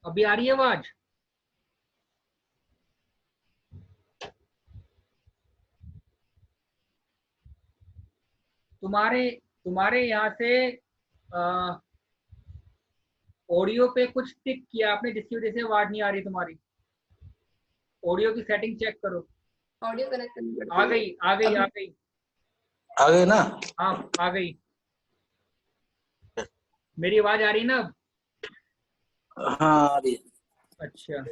अभी आ रही है आवाज? तुम्हारे तुम्हारे यहाँ से ऑडियो पे कुछ टिक किया आपने जिसकी वजह से आवाज नहीं आ रही तुम्हारी। ऑडियो की सेटिंग चेक करो। ऑडियो कनेक्ट करनी आ पड़ती है। गई आ गई अब आ गई। आ गए ना? हाँ आ गई। मेरी आवाज आ रही ना अब? हाँ आ रही है। अच्छा।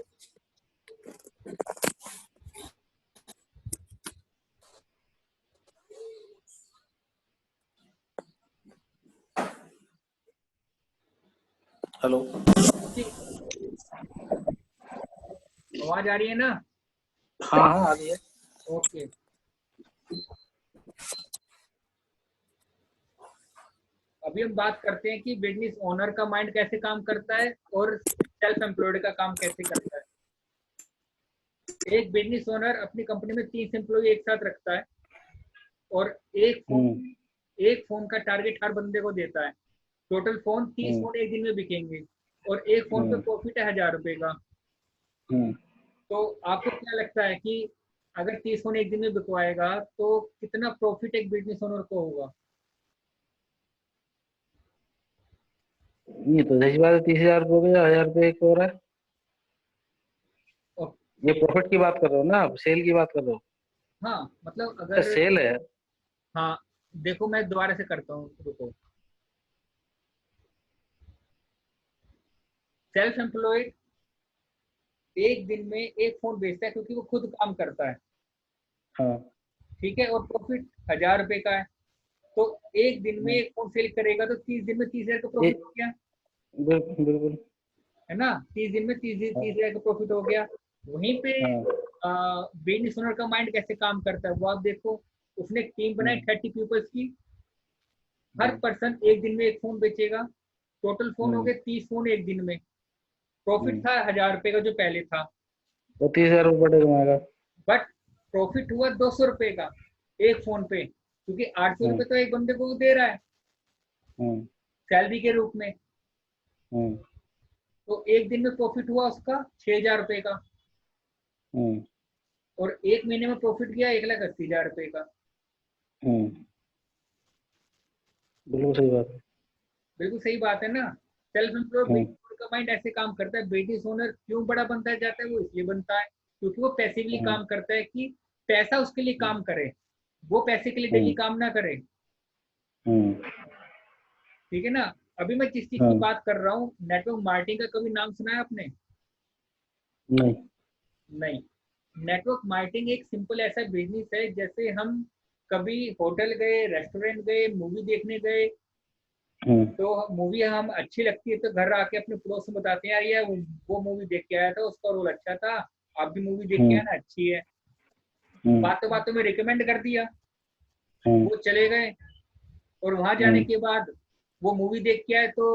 हेलो। ठीक, आवाज आ रही है ना? हाँ हाँ आ रही है। ओके। अभी हम बात करते हैं कि बिजनेस ओनर का माइंड कैसे काम करता है और सेल्फ एम्प्लॉयड का काम कैसे करता है। एक बिजनेस ओनर अपनी कंपनी में 30 एम्प्लॉय एक साथ रखता है और एक फोन का टारगेट हर बंदे को देता है। टोटल फोन 30 फोन एक दिन में बिकेंगे और एक फोन पे प्रॉफिट है 1000 रुपए का। तो आपको क्या लगता है कि अगर 30 फोन एक दिन में बिकवाएगा तो कितना प्रॉफिट एक बिजनेस ओनर को होगा? ये तो सही बात है। 30,000 हो गया, 1000 रुपये एक हो रहा है। और ये प्रॉफिट की बात कर रहे हो ना आप? सेल की बात कर रहे हो? हाँ मतलब अच्छा, अगर, सेल है। हाँ देखो मैं दोबारा से करता हूँ, रुको। सेल्फ एम्प्लॉयड एक दिन में एक फोन बेचता है क्योंकि वो खुद काम करता है, हाँ। ठीक है, और प्रॉफिट 1000 रुपए का है। तो एक दिन में एक फोन सेल करेगा तो 30 दिन में 30,000 का प्रॉफिट हो गया, बिल्कुल बिल्कुल। है ना? 30 दिन में हाँ 30,000 का प्रॉफिट हो गया। वहीं पे हाँ। बिजनेस ओनर का माइंड कैसे काम करता है वो आप देखो। उसने एक टीम बनाई 30 पीपल्स की। हर पर्सन एक दिन में एक फोन बेचेगा। टोटल फोन हो गए 30 फोन एक दिन में। प्रॉफिट था 1000 रुपए का जो पहले था, तो 30,000 रुपये कमाएगा। बट प्रॉफिट हुआ 200 रुपए का एक फोन पे, क्योंकि 800 रुपए तो एक बंदे को वो दे रहा है सैलरी के रूप में। तो एक दिन में प्रॉफिट हुआ उसका 6000 रुपए का और एक महीने में प्रॉफिट गया 1,80,000 रुपए का। बिल्कुल सही बात है। बिल्कुल सही बात है ना? सेल्फ एम्प्लॉयड बिजनेस का माइंड ऐसे काम करता है। बिजनेस ओनर क्यों बड़ा बनता जाता है? वो इसलिए बनता है क्योंकि वो पैसे के लिए काम करता है कि पैसा उसके लिए काम करे, वो पैसे के लिए डेली काम ना करे, ठीक है ना? अभी मैं जिस चीज की बात कर रहा हूँ, नेटवर्क मार्केटिंग का कभी नाम सुना है आपने? नहीं। नहीं। नेटवर्क मार्केटिंग एक सिंपल ऐसा बिजनेस है जैसे हम कभी होटल गए, रेस्टोरेंट गए, मूवी देखने गए, तो मूवी हम अच्छी लगती है तो घर आके अपने पड़ोस में बताते हैं यार ये वो मूवी देख के आया था, उसका रोल अच्छा था, आप भी मूवी देख के आना, अच्छी है। बातों बातों में रिकमेंड कर दिया, वो चले गए और वहां जाने के बाद वो मूवी देख के आए तो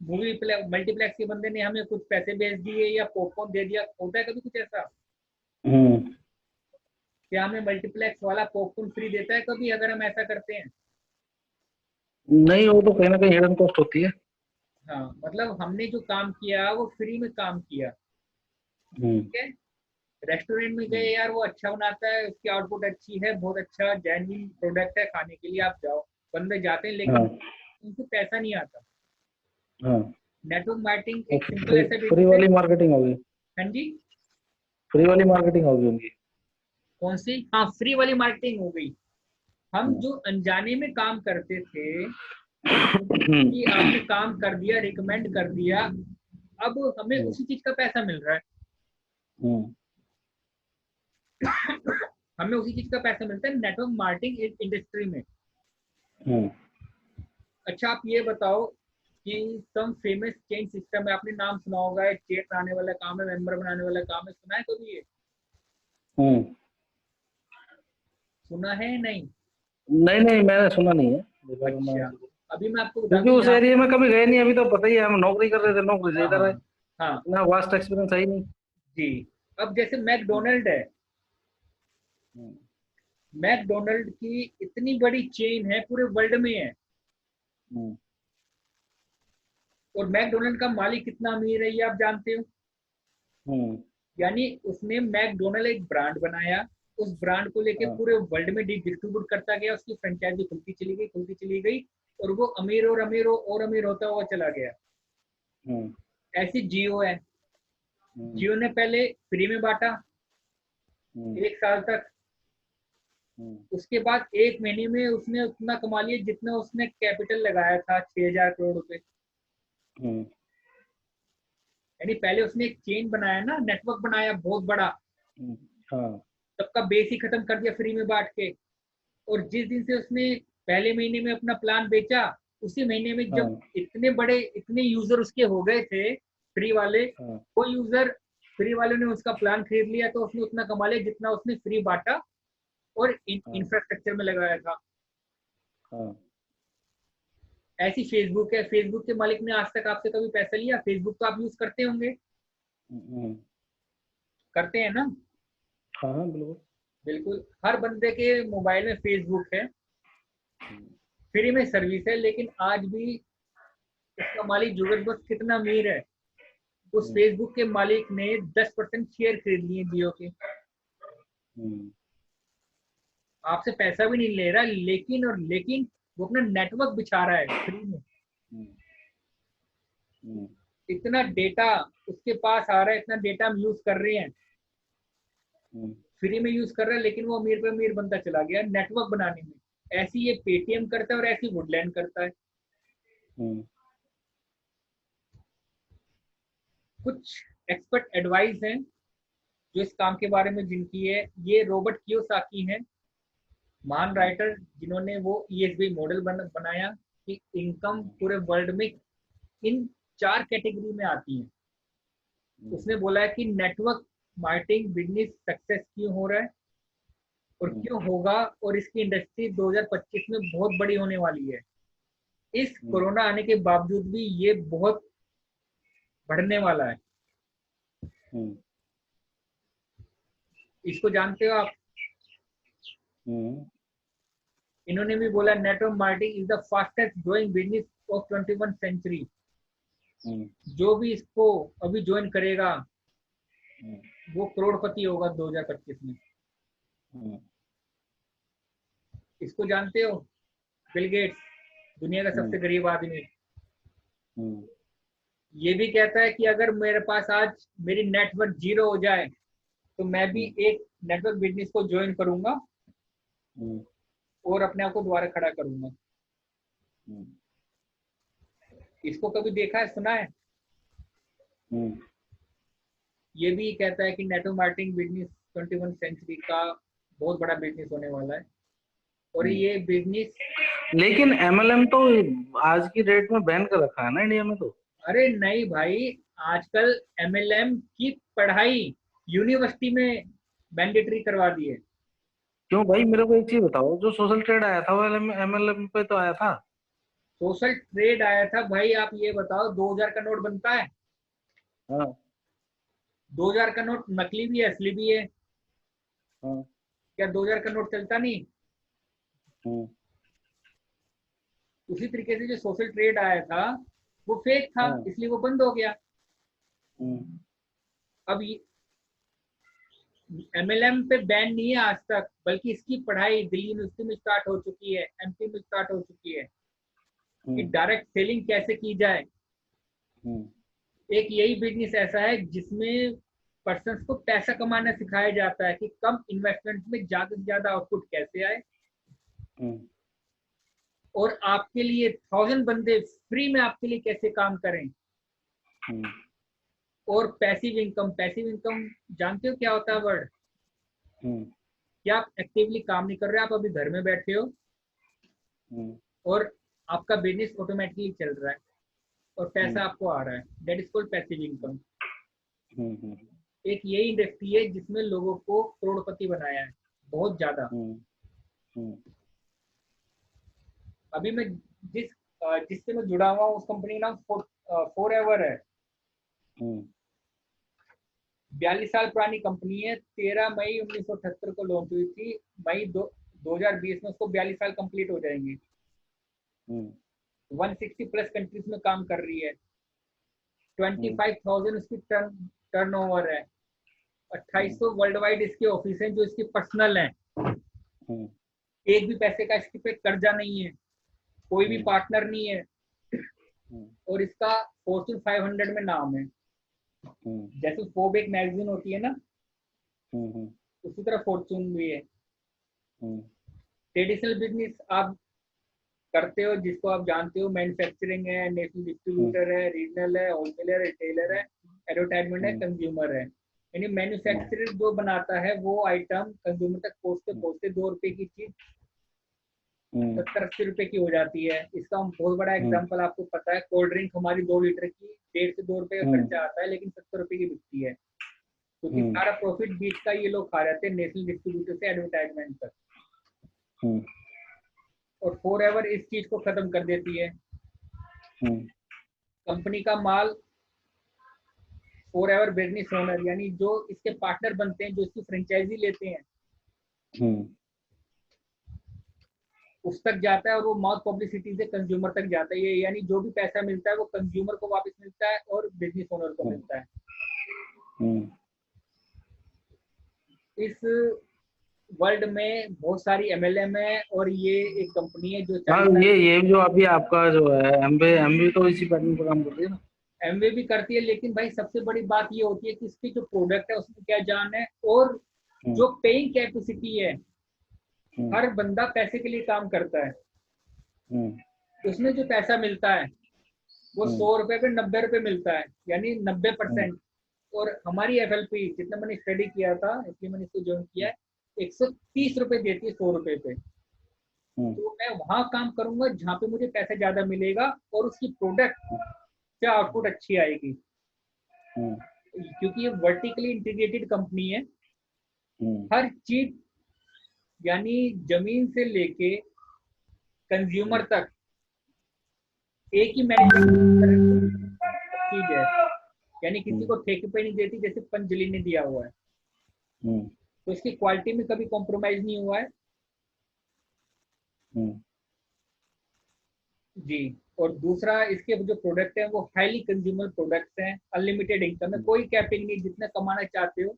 मूवी मल्टीप्लेक्स के बंदे ने हमें कुछ पैसे भेज दिए या पॉपकॉर्न दे दिया। होता है कभी कुछ ऐसा? क्या हमें मल्टीप्लेक्स वाला पॉपकॉर्न फ्री देता है कभी अगर हम ऐसा करते हैं? नहीं, वो तो कहीं ना कहीं हिडन कॉस्ट होती है। हाँ मतलब हमने जो काम किया वो फ्री में काम किया, ठीक है। रेस्टोरेंट में गए यार वो अच्छा बनाता है, उसकी आउटपुट अच्छी है, बहुत अच्छा जेन्युइन प्रोडक्ट है, खाने के लिए आप जाओ। बंदे जाते हैं लेकिन उनको पैसा नहीं आता। नेटवर्क मार्केटिंग एक सिंपल ऐसा फ्री बिजनेस है। वाली मार्केटिंग होगी। हाँ जी। फ्री वाली मार्केटिंग होगी उनकी। कौन सी? हाँ फ्री वाली मार्केटिंग हो गई। हम जो अनजाने में काम करते थे कि आपने काम कर दिया, रिकमेंड कर दिया, अब हमें उसी चीज का पैसा मिल रहा है। हमें उसी चीज का पैसा मिलता है नेटवर्क मार्केटिंग इंडस्ट्री में। अच्छा आप ये बताओ कि सम फेमस चेन सिस्टम है, आपने नाम सुना होगा, चेन बनाने वाला काम है, मेंबर बनाने वाला काम है, सुना है कभी ये? सुना है नहीं? नहीं नहीं, मैंने सुना नहीं है। अच्छा अभी मैं आपको बता क्योंकि दूं उस यहाँ। एरिया में कभी गए नहीं। अभी तो पता ही है, हम नौकरी कर रहे थे, नौकरी से हाँ इधर है। हाँ हाँ इतना वास्ट एक्सपीरियंस है ही नहीं। जी। अब जैसे मैकडोनल्ड है, मैकडोनल्ड की इतनी बड़ी चेन है, पूरे वर्ल्ड में है। और मैकडोनल्ड का मालिक कितना अमीर है ये आप जानते हो। यानी उसने मैकडोनल्ड एक ब्रांड बनाया, उस ब्रांड को लेके पूरे वर्ल्ड में डिस्ट्रीब्यूट करता गया, उसकी फ्रेंचाइजी खुलती चली गई और वो अमीर और अमीर और अमीर होता हुआ चला गया। ऐसी जियो है, जियो ने पहले फ्री में बांटा 1 साल तक, उसके बाद 1 महीने में उसने उतना कमा लिया जितना उसने कैपिटल लगाया था, 6,000 करोड़ रुपए। यानी पहले उसने एक चेन बनाया ना, नेटवर्क बनाया बहुत बड़ा, सबका बेस ही खत्म कर दिया फ्री में बांट के। और जिस दिन से उसने पहले महीने में अपना प्लान बेचा, उसी महीने में जब इतने यूजर उसके हो गए थे फ्री वाले, वो यूजर फ्री वाले ने उसका प्लान खरीद लिया, तो उसने उतना कमा लिया जितना उसने फ्री बांटा और इंफ्रास्ट्रक्चर में लगाया था। ऐसी फेसबुक है, फेसबुक के मालिक ने आज तक आपसे कभी पैसा लिया? फेसबुक तो आप यूज करते होंगे, करते हैं ना? हाँ बिल्कुल बिल्कुल, हर बंदे के मोबाइल में फेसबुक है, फ्री में सर्विस है, लेकिन आज भी उसका मालिक जुगलबख्श कितना अमीर है, उस फेसबुक के मालिक ने 10% शेयर खरीद लिए जियो के। आपसे पैसा भी नहीं ले रहा, लेकिन वो अपना नेटवर्क बिछा रहा है फ्री में। इतना डेटा उसके पास आ रहा है, इतना डेटा हम यूज कर रहे हैं, फ्री में यूज कर रहा है, लेकिन वो अमीर पे अमीर बनता चला गया नेटवर्क बनाने में। ऐसी ये पेटीएम करता है और ऐसी वुडलैंड करता है। कुछ एक्सपर्ट एडवाइस हैं जो इस काम के बारे में जिनकी है, ये रॉबर्ट कियोसाकी हैं, महान राइटर, जिन्होंने वो ESB मॉडल बनाया कि इनकम पूरे वर्ल्ड में इन 4 कैटेगरी में आती है। उसने बोला है कि नेटवर्क मार्केटिंग बिजनेस सक्सेस क्यों हो रहा है और क्यों होगा, और इसकी इंडस्ट्री 2025 में बहुत बड़ी होने वाली है। इस कोरोना आने के बावजूद भी ये बहुत बढ़ने वाला है। इसको जानते हो आप? इन्होंने भी बोला network marketing is the fastest growing business of 21 century. जो भी इसको अभी ज्वाइन करेगा वो करोड़पति होगा 2025 में। इसको जानते हो? बिल गेट्स, दुनिया का सबसे गरीब आदमी, ये भी कहता है कि अगर मेरे पास आज मेरी नेटवर्क 0 हो जाए तो मैं भी एक नेटवर्क बिजनेस को ज्वाइन करूंगा और अपने आप को दोबारा खड़ा करूंगा। इसको कभी देखा है, सुना है? ये भी कहता है कि नेटवर्क मार्केटिंग बिजनेस 21 सेंचुरी का बहुत बड़ा बिजनेस होने वाला है और ये बिजनेस। लेकिन MLM तो आज की डेट में बैन कर रखा है ना इंडिया में तो। अरे नहीं भाई, आजकल MLM की पढ़ाई यूनिवर्सिटी में मैंडेटरी करवा दी है। क्यों भाई, मेरे को एक चीज बताओ, जो सोशल ट्रेड आया था वो MLM पे तो आया था। सोशल ट्रेड आया था भाई, आप ये बताओ 2000 का नोट बनता है? हाँ 2000 का नोट नकली भी है, असली भी है। हाँ क्या 2000 का नोट चलता नहीं? उसी तरीके से जो सोशल ट्रेड आया था वो फेक था, इसलिए वो बंद हो गया। अब MLM पे बैन नहीं है आज तक, बल्कि इसकी पढ़ाई दिल्ली यूनिवर्सिटी में स्टार्ट हो चुकी है, MP में स्टार्ट हो चुकी है कि डायरेक्ट सेलिंग कैसे की जाए। एक यही बिजनेस ऐसा है जिसमें पर्सन्स को पैसा कमाना सिखाया जाता है कि कम इन्वेस्टमेंट में ज्यादा से ज्यादा आउटपुट कैसे आए, और आपके लिए 1000 बंदे फ्री में आपके लिए कैसे काम करें। और पैसिव इनकम जानते हो क्या होता है वर्ड? क्या आप एक्टिवली काम नहीं कर रहे, आप अभी घर में बैठे हो और आपका बिजनेस ऑटोमेटिकली चल रहा है और पैसा आपको आ रहा है, that is called passive income. एक यही इंडस्ट्री है जिसमें लोगों को करोड़पति बनाया है, बहुत ज्यादा। अभी मैं जिससे मैं जुड़ा हुआ हूँ उस कंपनी का नाम फॉरएवर है। 42 साल पुरानी कंपनी है, 13 मई 1978 को लॉन्च हुई थी। मई 2020 में उसको 42 साल कंप्लीट हो जाएंगे। 160 प्लस कंट्रीज में काम कर रही है। 25,000 उसकी टर्नओवर है, 2800 वर्ल्ड वाइड इसके ऑफिस हैं जो इसकी पर्सनल हैं, एक भी पैसे का इसके पे कर्जा नहीं है, कोई भी पार्टनर नहीं है, और इसका फॉर्च्यून 500 में नाम है। जैसे फोर्ब एक मैगजीन होती है ना, उसी तरह फॉर्च्यून भी है। ट्रेडिशनल बिजनेस आप करते हो जिसको आप जानते हो, मैन्युफैक्चरिंग है, नेशनल डिस्ट्रीब्यूटर है, रीजनल है, होलसेलर है, रिटेलर है, एडवर्टाइजमेंट है, कंज्यूमर है। यानी मैन्युफैक्चरर जो बनाता है वो आइटम कंज्यूमर तक पहुंचते पहुंचते 2 रुपए की चीज 70-80 रुपए की हो जाती है। इसका बहुत बड़ा एग्जांपल आपको पता है, कोल्ड ड्रिंक हमारी 2 लीटर की 1.5 से 2 रुपए का खर्चा आता है, लेकिन 70 रुपए की बिकती है, क्योंकि सारा प्रॉफिट बीच का ये लोग खा जाते हैं, नेशनल डिस्ट्रीब्यूटर से एडवर्टाइजमेंट तक। और फॉरएवर इस चीज को खत्म कर देती है। कंपनी का माल फॉरएवर बिजनेस ओनर यानी जो इसके पार्टनर बनते हैं, जो इसकी फ्रेंचाइजी लेते हैं, उस तक जाता है, और वो माउथ पब्लिसिटी से कंज्यूमर तक जाता है। ये यानी जो भी पैसा मिलता है वो कंज्यूमर को वापस मिलता है और बिजनेस ओनर को मिलता है। इस वर्ल्ड में बहुत सारी एमएलएम है, और ये एक कंपनी है जो ये जो अभी आपका जो है एमवे तो इसी पैटर्न पर काम करती है ना। एमवे भी करती है, लेकिन भाई सबसे बड़ी बात ये होती है कि इसकी जो प्रोडक्ट है उसमें क्या जान है, और जो पेइंग कैपेसिटी है, हर बंदा पैसे के लिए काम करता है, उसमें जो पैसा मिलता है वो 100 रुपए पे 90 रुपए मिलता है, यानी 90%। और हमारी एफएलपी जितना मैंने स्टडी किया था, इसलिए मैंने इसको ज्वाइन किया है, 130 रुपए देती है 100 रुपए पे। तो मैं वहां काम करूंगा जहाँ पे मुझे पैसा ज्यादा मिलेगा और उसकी प्रोडक्ट से आउटपुट अच्छी आएगी, क्योंकि ये वर्टिकली इंटीग्रेटेड कंपनी है। हर चीज यानी जमीन से लेके कंज्यूमर तक एक ही मैन्युफैक्चरिंग चीज है, यानी किसी को ठेके पे नहीं देती, जैसे पतंजलि ने दिया हुआ है। तो इसकी क्वालिटी में कभी कॉम्प्रोमाइज नहीं हुआ है जी। और दूसरा, इसके जो प्रोडक्ट हैं वो हाईली कंज्यूमर प्रोडक्ट्स हैं, अनलिमिटेड इनकम है, कोई कैपिंग नहीं, जितना कमाना चाहते हो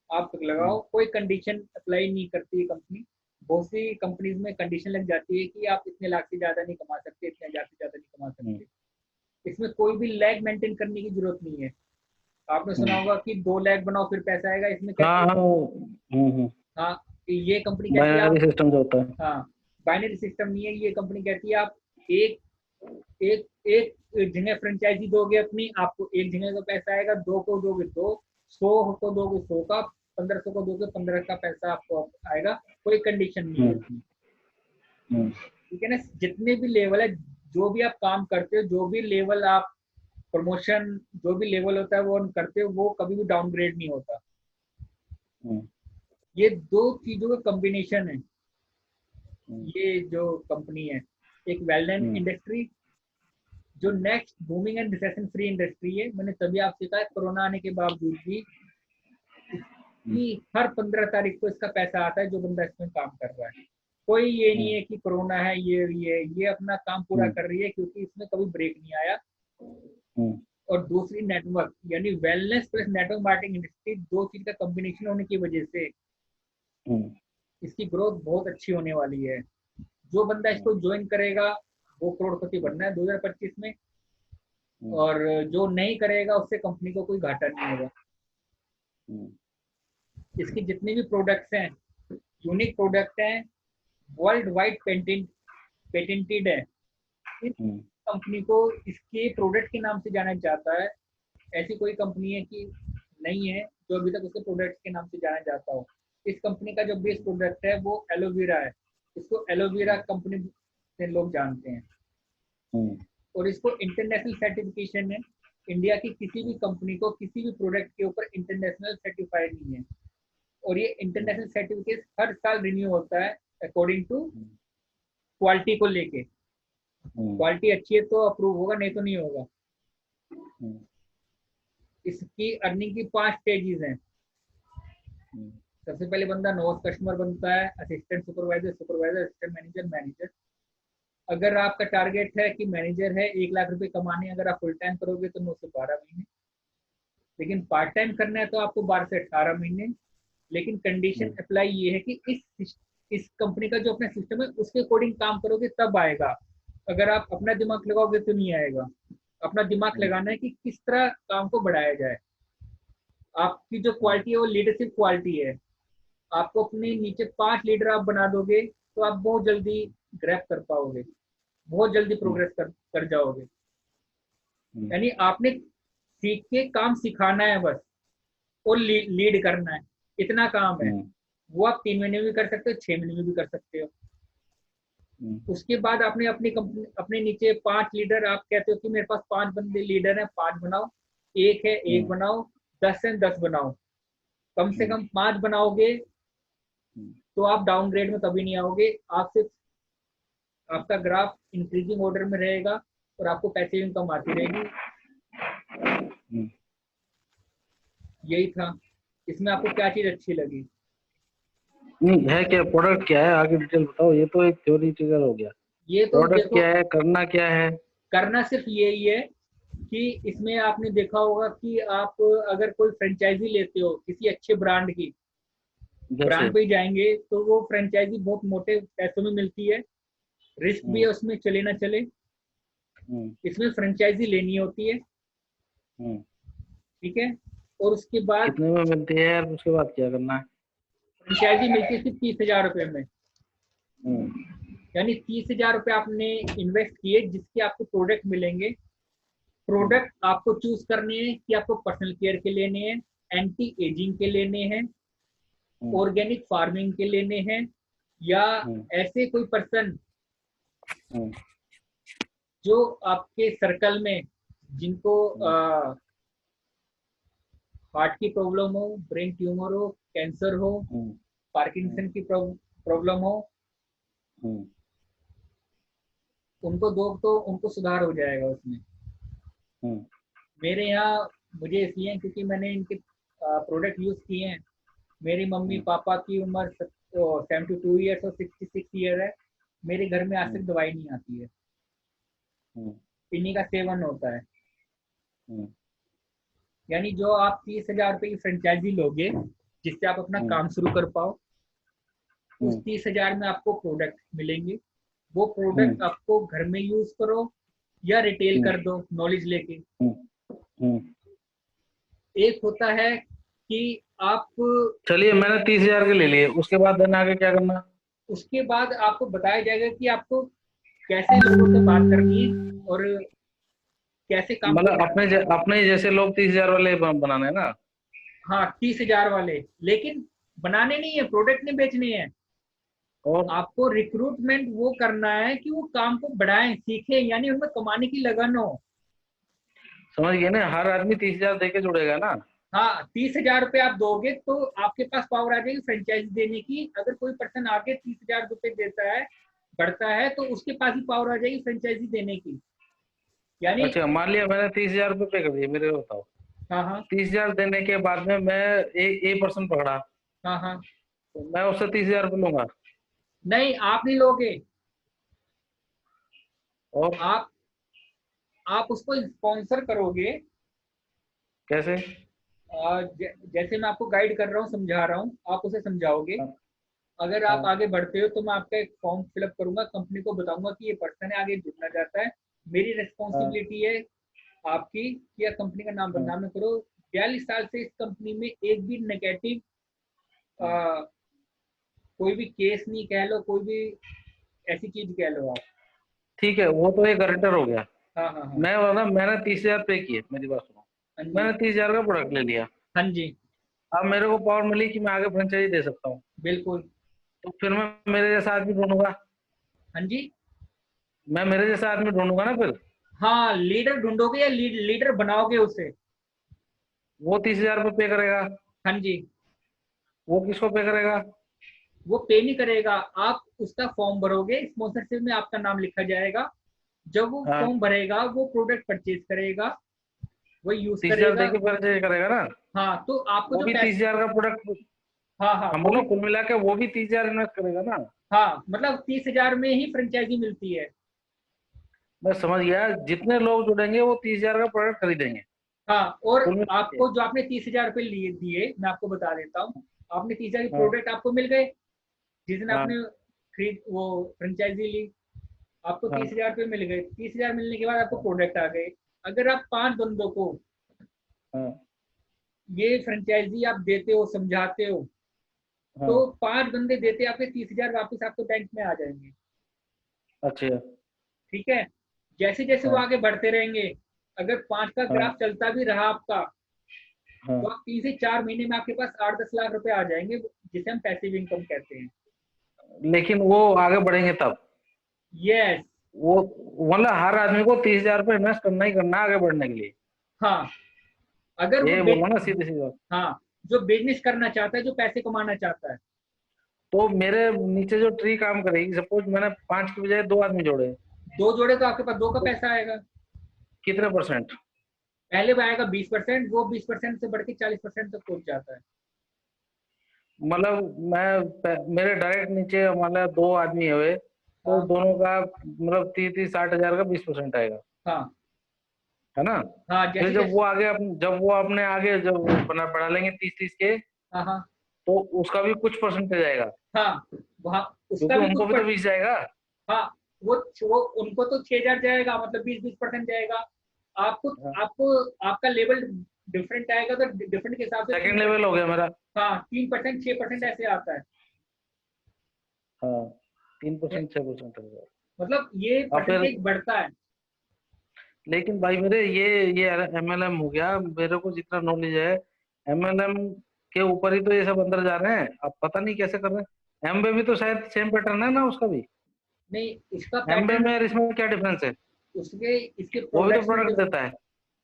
आप लगाओ, कोई कंडीशन अप्लाई नहीं करती है कंपनी। बहुत सी कंपनीज में कंडीशन लग जाती है कि आप इतने लाख से ज्यादा नहीं कमा सकते, इतने हजार से ज्यादा नहीं कमा सकते। इसमें कोई भी लैग मेंटेन करने की जरूरत नहीं है। आपने सुना होगा कि 2 लाख बनाओ फिर पैसा आएगा, इसमें हाँ, ये कंपनी कहती है आप सिस्टम जो होता है, हाँ, बाइनरी सिस्टम नहीं है। ये कंपनी कहती है आप एक जगह फ्रेंचाइजी दोगे अपनी, आपको एक जगह का पैसा आएगा, 2 को दोगे 2, 100 को दोगे 100 का, 1500 को दोगे 15 का पैसा आपको आएगा, कोई कंडीशन नहीं है। ठीक है ना। जितने भी लेवल है, जो भी आप काम करते हो, जो भी लेवल आप प्रमोशन, जो भी लेवल होता है वो करते हो, वो कभी भी डाउनग्रेड नहीं होता। ये 2 चीजों का कॉम्बिनेशन है ये जो कंपनी है। एक वेल नोन इंडस्ट्री जो next booming and recession free industry है। मैंने तभी आपसे कहा, कोरोना आने के बावजूद भी कि हर 15 तारीख को इसका पैसा आता है जो बंदा इसमें काम कर रहा है। कोई ये नहीं है कि कोरोना है, ये अपना काम पूरा कर रही है, क्योंकि इसमें कभी ब्रेक नहीं आया। और दूसरी नेटवर्क, यानी wellness plus network marketing industry, 2 चीज का कॉम्बिनेशन होने की वजह से इसकी ग्रोथ बहुत अच्छी होने वाली है। जो बंदा इसको ज्वाइन करेगा वो करोड़पति बनना है 2025 में, और जो नहीं करेगा उससे कंपनी को कोई घाटा नहीं होगा। इसके जितने भी प्रोडक्ट्स हैं यूनिक प्रोडक्ट हैं, वर्ल्ड वाइड पेटेंटेड है। इस कंपनी को इसके प्रोडक्ट के नाम से जाना जाता है। ऐसी कोई कंपनी है कि नहीं है जो अभी तक उसके प्रोडक्ट के नाम से जाना जाता हो। इस कंपनी का जो बेस प्रोडक्ट है वो एलोवेरा है। इसको एलोवेरा कंपनी से लोग जानते हैं, और इसको इंटरनेशनल सर्टिफिकेशन है। इंडिया की किसी भी कंपनी को किसी भी प्रोडक्ट के ऊपर इंटरनेशनल सर्टिफाइड नहीं है, और ये इंटरनेशनल सर्टिफिकेट हर साल रिन्यू होता है अकॉर्डिंग टू क्वालिटी को लेके। क्वालिटी अच्छी है तो अप्रूव होगा, नहीं तो नहीं होगा। इसकी अर्निंग की 5 स्टेजेस हैं। सबसे पहले बंदा नोट कस्टमर बनता है, assistant supervisor, supervisor, assistant manager, manager. अगर आपका टारगेट है कि मैनेजर है 1 लाख रुपए कमाने, अगर आप फुल टाइम करोगे तो 9 से 12 महीने, लेकिन पार्ट टाइम करना है तो आपको 12 से 18 महीने। लेकिन कंडीशन अप्लाई ये है कि इस कंपनी का जो अपना सिस्टम है उसके अकॉर्डिंग काम करोगे तब आएगा। अगर आप अपना दिमाग लगाओगे तो नहीं आएगा। अपना दिमाग लगाना है कि किस तरह काम को बढ़ाया जाए। आपकी जो क्वालिटी है वो लीडरशिप क्वालिटी है। आपको अपने नीचे 5 लीडर आप बना दोगे तो आप बहुत जल्दी ग्रैब कर पाओगे, बहुत जल्दी प्रोग्रेस कर जाओगे। यानी आपने सीख के काम सिखाना है बस, और लीड करना है, इतना काम है। वो आप 3 महीने में भी कर सकते हो, 6 महीने में भी कर सकते हो। उसके बाद आपने अपनी कंपनी, अपने नीचे 5 लीडर, आप कहते हो कि मेरे पास 5 बंदे लीडर हैं, 5 बनाओ। एक है, एक बनाओ। 10 है, 10 बनाओ। कम से कम 5 बनाओगे तो आप डाउनग्रेड में कभी नहीं आओगे। आप सिर्फ, आपका ग्राफ इंक्रीजिंग ऑर्डर में रहेगा और आपको पैसिव इनकम आती रहेगी। यही था। इसमें आपको क्या चीज अच्छी लगी? नहीं है क्या, प्रोडक्ट क्या है, आगे डिटेल बताओ। ये तो एक थ्योरेटिकल हो गया। ये तो प्रोडक्ट देखो, क्या है, करना क्या है? करना सिर्फ यही है कि इसमें आपने देखा होगा कि आप अगर कोई फ्रेंचाइजी लेते हो किसी अच्छे ब्रांड की, ब्रांड पे जाएंगे तो वो फ्रेंचाइजी बहुत मोटे पैसों में मिलती है। रिस्क भी है उसमें, चले ना चले। इसमें फ्रेंचाइजी लेनी होती है, ठीक है। और उसके बाद कितने में मिलती है यार, उसके बाद क्या करना है? फ्रेंचाइजी मिलती है सिर्फ 30,000 रुपए में। यानी 30,000 रुपए आपने इन्वेस्ट किए, जिसके आपको प्रोडक्ट मिलेंगे। प्रोडक्ट आपको चूज करने हैं कि आपको पर्सनल केयर के लेने हैं, एंटी एजिंग के लेने हैं, ऑर्गेनिक फार्मिंग के लेने हैं, या ऐसे कोई पर्सन जो आपके सर्कल में, जिनको हार्ट की प्रॉब्लम हो, ब्रेन ट्यूमर हो, कैंसर हो, पार्किंसन की प्रॉब्लम हो, उनको दो तो उनको सुधार हो जाएगा उसमें। मेरे यहाँ मुझे इसलिए क्योंकि मैंने इनके प्रोडक्ट यूज किए हैं। मेरी मम्मी पापा की उम्र 72 ईयर्स और 66 ईयर है। मेरे घर में आज तक दवाई नहीं आती है। इन्हीं का सेवन होता है। यानी जो आप 30,000 रुपए की फ्रेंचाइजी लोगे, जिससे आप अपना काम शुरू कर पाओ, उस 30,000 में आपको प्रोडक्ट मिलेंगे। वो प्रोडक्ट आपको घर में यूज करो या रिटेल कर दो नॉलेज लेके। एक होता है कि आप, चलिए मैंने 30,000 के ले लिए, उसके बाद देना आगे क्या करना? उसके बाद आपको बताया जाएगा कि आपको कैसे लोगों से बात करनी है और कैसे काम, मतलब अपने जैसे लोग 30,000 वाले बनाने हैं ना? हाँ 30,000 वाले, लेकिन बनाने नहीं है, प्रोडक्ट नहीं बेचने हैं। और आपको रिक्रूटमेंट वो करना है कि वो काम को बढ़ाएं, सीखें, यानी उनमें कमाने की लगन हो। समझ गए ना, हर आदमी 30,000 दे के जुड़ेगा ना? हाँ 30,000 रुपए आप दोगे तो आपके पास पावर आ जाएगी फ्रेंचाइजी देने की। अगर कोई पर्सन आगे 30,000 रुपए देता है, बढ़ता है, तो उसके पास ही पावर आ जाएगी फ्रेंचाइजी देने की। यानी अच्छा, मान लिया मैंने 30,000 रुपये पे कर दिए, मेरे को बताओ। हाँ हाँ 30,000 देने के बाद में मैं ए पर्सन पकड़ा, हाँ हाँ, तो मैं उससे 30,000 रुपये लूंगा? नहीं आप नहीं लोगे। और आप उसको स्पॉन्सर करोगे। कैसे? जैसे मैं आपको गाइड कर रहा हूँ, समझा रहा हूँ, आप उसे समझाओगे। अगर आप आगे बढ़ते हो तो मैं आपका एक फॉर्म फिलअप करूंगा, कंपनी को बताऊंगा कि ये पर्सन है, आगे जुड़ना चाहता है। मेरी रिस्पॉन्सिबिलिटी है आपकी कि आप कंपनी का नाम बदनाम न करो। 42 साल से इस कंपनी में एक भी नेगेटिव कोई भी केस नहीं कह लो, कोई भी ऐसी चीज कह लो आप। ठीक है, वो तो एक गारंटर हो गया। हाँ हाँ हाँ मैं बोला मैंने 30,000 पे किए, मेरी बात सुनो। हाँ जी, मैंने 30,000 का प्रोडक्ट ले लिया। हाँ जी, अब मेरे को पावर मिली कि मैं आगे फ्रेंचाइजी दे सकता हूँ, बिल्कुल, तो फिर मैं मेरे जैसा आदमी ढूंढूंगा। हाँ जी, मैं मेरे जैसा आदमी ढूंढूंगा ना फिर। हाँ लीडर ढूंढोगे या लीडर बनाओगे उसे। वो 30,000 रुपये पे करेगा। हाँ जी, वो किसको पे करेगा? वो पे नहीं करेगा। आप उसका फॉर्म भरोगे, स्पॉन्सरशिप में आपका नाम लिखा जाएगा। जब वो हाँ, फॉर्म भरेगा, वो प्रोडक्ट परचेज करेगा, वो यूज 30,000 करेगा। दे के परचेज करेगा ना? हाँ तो आपको वो जो भी 30,000 का प्रोडक्ट, हाँ हाँ हम वो बोलो भी, कुल मिला के वो भी 30,000 इन्वेस्ट करेगा ना? हाँ मतलब 30,000 में ही फ्रेंचाइजी मिलती है। मैं समझ गया, जितने लोग जुड़ेंगे वो 30,000 का प्रोडक्ट खरीदेंगे। हाँ, और कुल मिला के। आपको जो आपने 30,000 रुपये लिए दिए, मैं आपको बता देता हूँ, आपने 30,000 के हाँ प्रोडक्ट आपको मिल गए। जिस दिन हाँ आपने खरीद वो फ्रेंचाइजी ली, आपको हाँ 30,000 रुपये मिल गए। 30,000 मिलने के बाद आपको हाँ प्रोडक्ट आ गए। अगर आप 5 बंदों को हाँ ये फ्रेंचाइजी आप देते हो, समझाते हो, तो हाँ। 5 बंदे देते आपके 30,000 वापस आपके बैंक में आ जाएंगे। अच्छा। ठीक है। जैसे जैसे वो हाँ आगे बढ़ते रहेंगे, अगर 5 का हाँ ग्राफ चलता भी रहा आपका, हाँ। तो आप 3 से 4 महीने में आपके पास 8-10 लाख रुपए आ जाएंगे, जिसे हम पैसिव इनकम कहते हैं। लेकिन वो आगे बढ़ेंगे तब। यस। वो मतलब हर आदमी को 30,000 रुपये इन्वेस्ट करना ही करना है आगे बढ़ने के लिए। हाँ, अगर वो ये बोला ना सीधे सीधे। हाँ, जो बिजनेस करना चाहता है, जो पैसे कमाना चाहता है। तो मेरे नीचे जो ट्री काम करेगी, सपोज मैंने 5 की बजाय 2 आदमी जोड़े, 2 जोड़े तो आपके पास 2 का तो पैसा आएगा। कितने परसेंट? पहले वो आएगा 20%, वो 20% से बढ़ के 40% तक पहुंच जाता है। मतलब मेरे डायरेक्ट नीचे मतलब 2 आदमी हुए, तो हाँ दोनों का मतलब 30-60 हजार का 20% आएगा, हाँ है ना? हाँ। फिर जैसे जैसे जब वो अपने आगे जब बढ़ा लेंगे 30-30 के, हाँ हाँ तो उसका भी कुछ परसेंटेज आएगा, हाँ, वहाँ उसका क्योंकि भी उनको भी तो 20 जाएगा। हाँ, वो उनको तो 6,000 जाएगा, मतलब 20% जाएगा। आपको हाँ। आपको आपका लेवल डिफरेंट आएगा, तो डिफरेंट के हिसाब से सेकंड 3%। लेवल हो गया मेरा। हाँ, 3%, 6% ऐसे आता है। हाँ, 3%, 6% हो गया। मतलब ये और फिर परसेंटेज बढ़ता है। लेकिन भाई मेरे ये एमएलएम हो गया, मेरे को जितना नॉलेज है एमएलएम के ऊपर ही तो ये सब अंदर जा रहे हैं, अब पता नहीं कैसे कर रहे हैं। एमबे भी तो शायद सेम पैटर्न है ना उसका भी। नहीं, इसका एमबे पैटर्न, में और इसमें क्या डिफरेंस है? उसके इसके वो भी तो प्रोडक्ट्स में प्रोडक्ट देता है।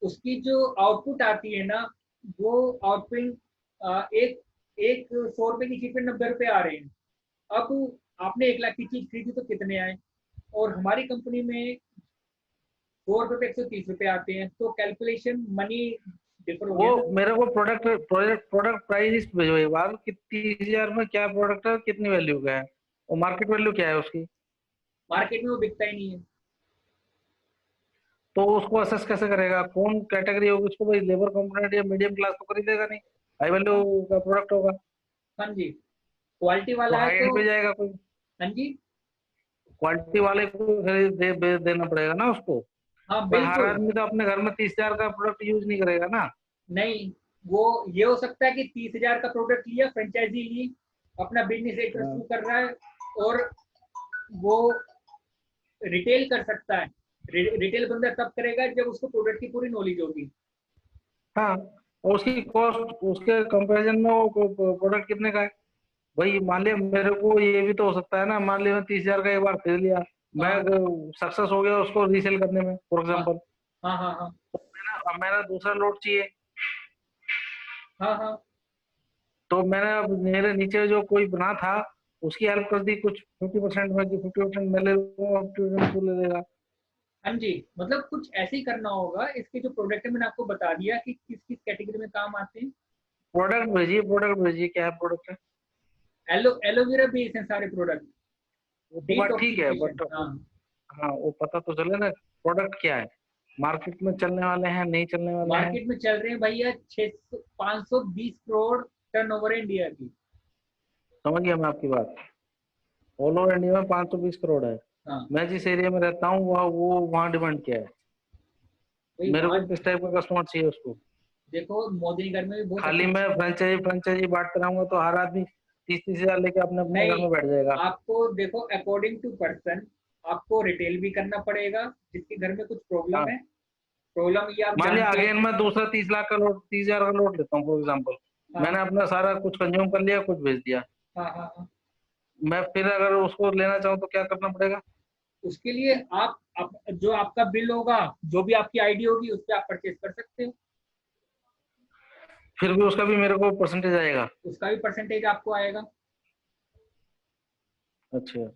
उसकी जो आउटपुट आती है ना, वो आउटपुट एक एक 100 रुपए की चीज पे 90 रुपए आ रहे हैं। अब आपने 1 लाख की चीज खरीदी तो कितने आए, और हमारी कंपनी में 100 रुपए पे 130 रुपए आते हैं, तो कैलकुलेशन मनी डिफर हो वो गया ना। मेरे को प्रोडक्ट प्राइस भेजो एक बार कि 30,000 में क्या प्रोडक्ट है, कितनी वैल्यू का है, और मार्केट वैल्यू क्या है उसकी। मार्केट में वो बिकता ही नहीं है। तो उसको असेस कैसे करेगा, कौन कैटेगरी होगी उसको? भाई लेबर कंपोनेंट या मीडियम क्लास तो खरीदेगा नहीं, हाई वैल्यू हाँ का प्रोडक्ट होगा। हाँ जी, क्वालिटी तो वाला है हाई तो। एंड पे जाएगा कोई, हाँ जी। क्वालिटी वाले को देना पड़ेगा ना उसको। हाँ भाई हर बिल्कुल। आदमी तो अपने घर में 30,000 का प्रोडक्ट यूज नहीं करेगा ना। नहीं, वो ये हो सकता है कि 30,000 का प्रोडक्ट लिया, फ्रेंचाइजी ली, अपना बिजनेस एक हाँ शुरू कर रहा है, और वो रिटेल कर सकता है। रिटेल बंदा तब करेगा जब उसको प्रोडक्ट की पूरी नॉलेज होगी। हाँ। और उसकी कॉस्ट उसके कंपैरिजन में वो प्रोडक्ट कितने का है? भाई मान लिया मेरे को ये भी तो हो सकता है ना, मान लिया मैं 30,000 का एक बार खरीद लिया, मैं हाँ सक्सेस हो गया उसको रीसेल करने में फॉर हाँ एग्जाम्पल, हाँ हाँ हाँ अब मेरा दूसरा लोड चाहिए, हाँ हाँ तो मैंने अब मेरे नीचे जो कोई बना था उसकी हेल्प कर दी कुछ 50% में, कि 50% मैं ले लूंगा, 50% तू ले लेगा। हाँ जी। मतलब कुछ ऐसे ही करना होगा। इसके जो प्रोडक्ट है मैंने आपको बता दिया कि किस किस कैटेगरी में काम आते हैं। प्रोडक्ट भेजिए, क्या है प्रोडक्ट है? एलोवेरा बेस्ड हैं सारे प्रोडक्ट। वो तो बात ठीक है, डिटॉक्सिफिकेशन। बट हाँ, हाँ वो पता तो चले ना प्रोडक्ट क्या है, मार्केट में चलने वाले हैं नहीं चलने वाले हैं। मार्केट में चल रहे हैं भैया 520 करोड़ टर्नओवर है इंडिया की। समझ गया मैं आपकी बात। ऑल ओवर इंडिया में 520 करोड़ है। हाँ मैं जिस एरिया में रहता हूँ वो वहाँ डिमांड क्या है, भाई, मेरे को वहाँ किस टाइप का कस्टमर चाहिए उसको? देखो, मोदी घर में भी बहुत खाली अच्छे। मैं फ्रेंचाइजी बांटते रहूंगा तो हर आदमी 30-30 हजार लेके अपने अपने घर नहीं, में बैठ जाएगा। आपको देखो, अकॉर्डिंग टू पर्सन आपको रिटेल भी करना पड़ेगा, जिसके घर में कुछ प्रॉब्लम हाँ, है। प्रॉब्लम ये आप मान लिया जानते हो। अगेन मैं दूसरा 30 लाख का लोड, 30,000 का लोड लेता हूँ फॉर एग्जाम्पल, हाँ मैंने अपना सारा कुछ कंज्यूम कर लिया, कुछ बेच दिया, हाँ हाँ हाँ। मैं फिर अगर उसको लेना चाहूँ तो क्या करना पड़ेगा? उसके लिए आप जो आपका बिल होगा, जो भी आपकी आईडी होगी, उस पर आप परचेज कर सकते हो। फिर भी उसका भी मेरे को परसेंटेज आएगा? उसका भी परसेंटेज आपको आएगा। अच्छा।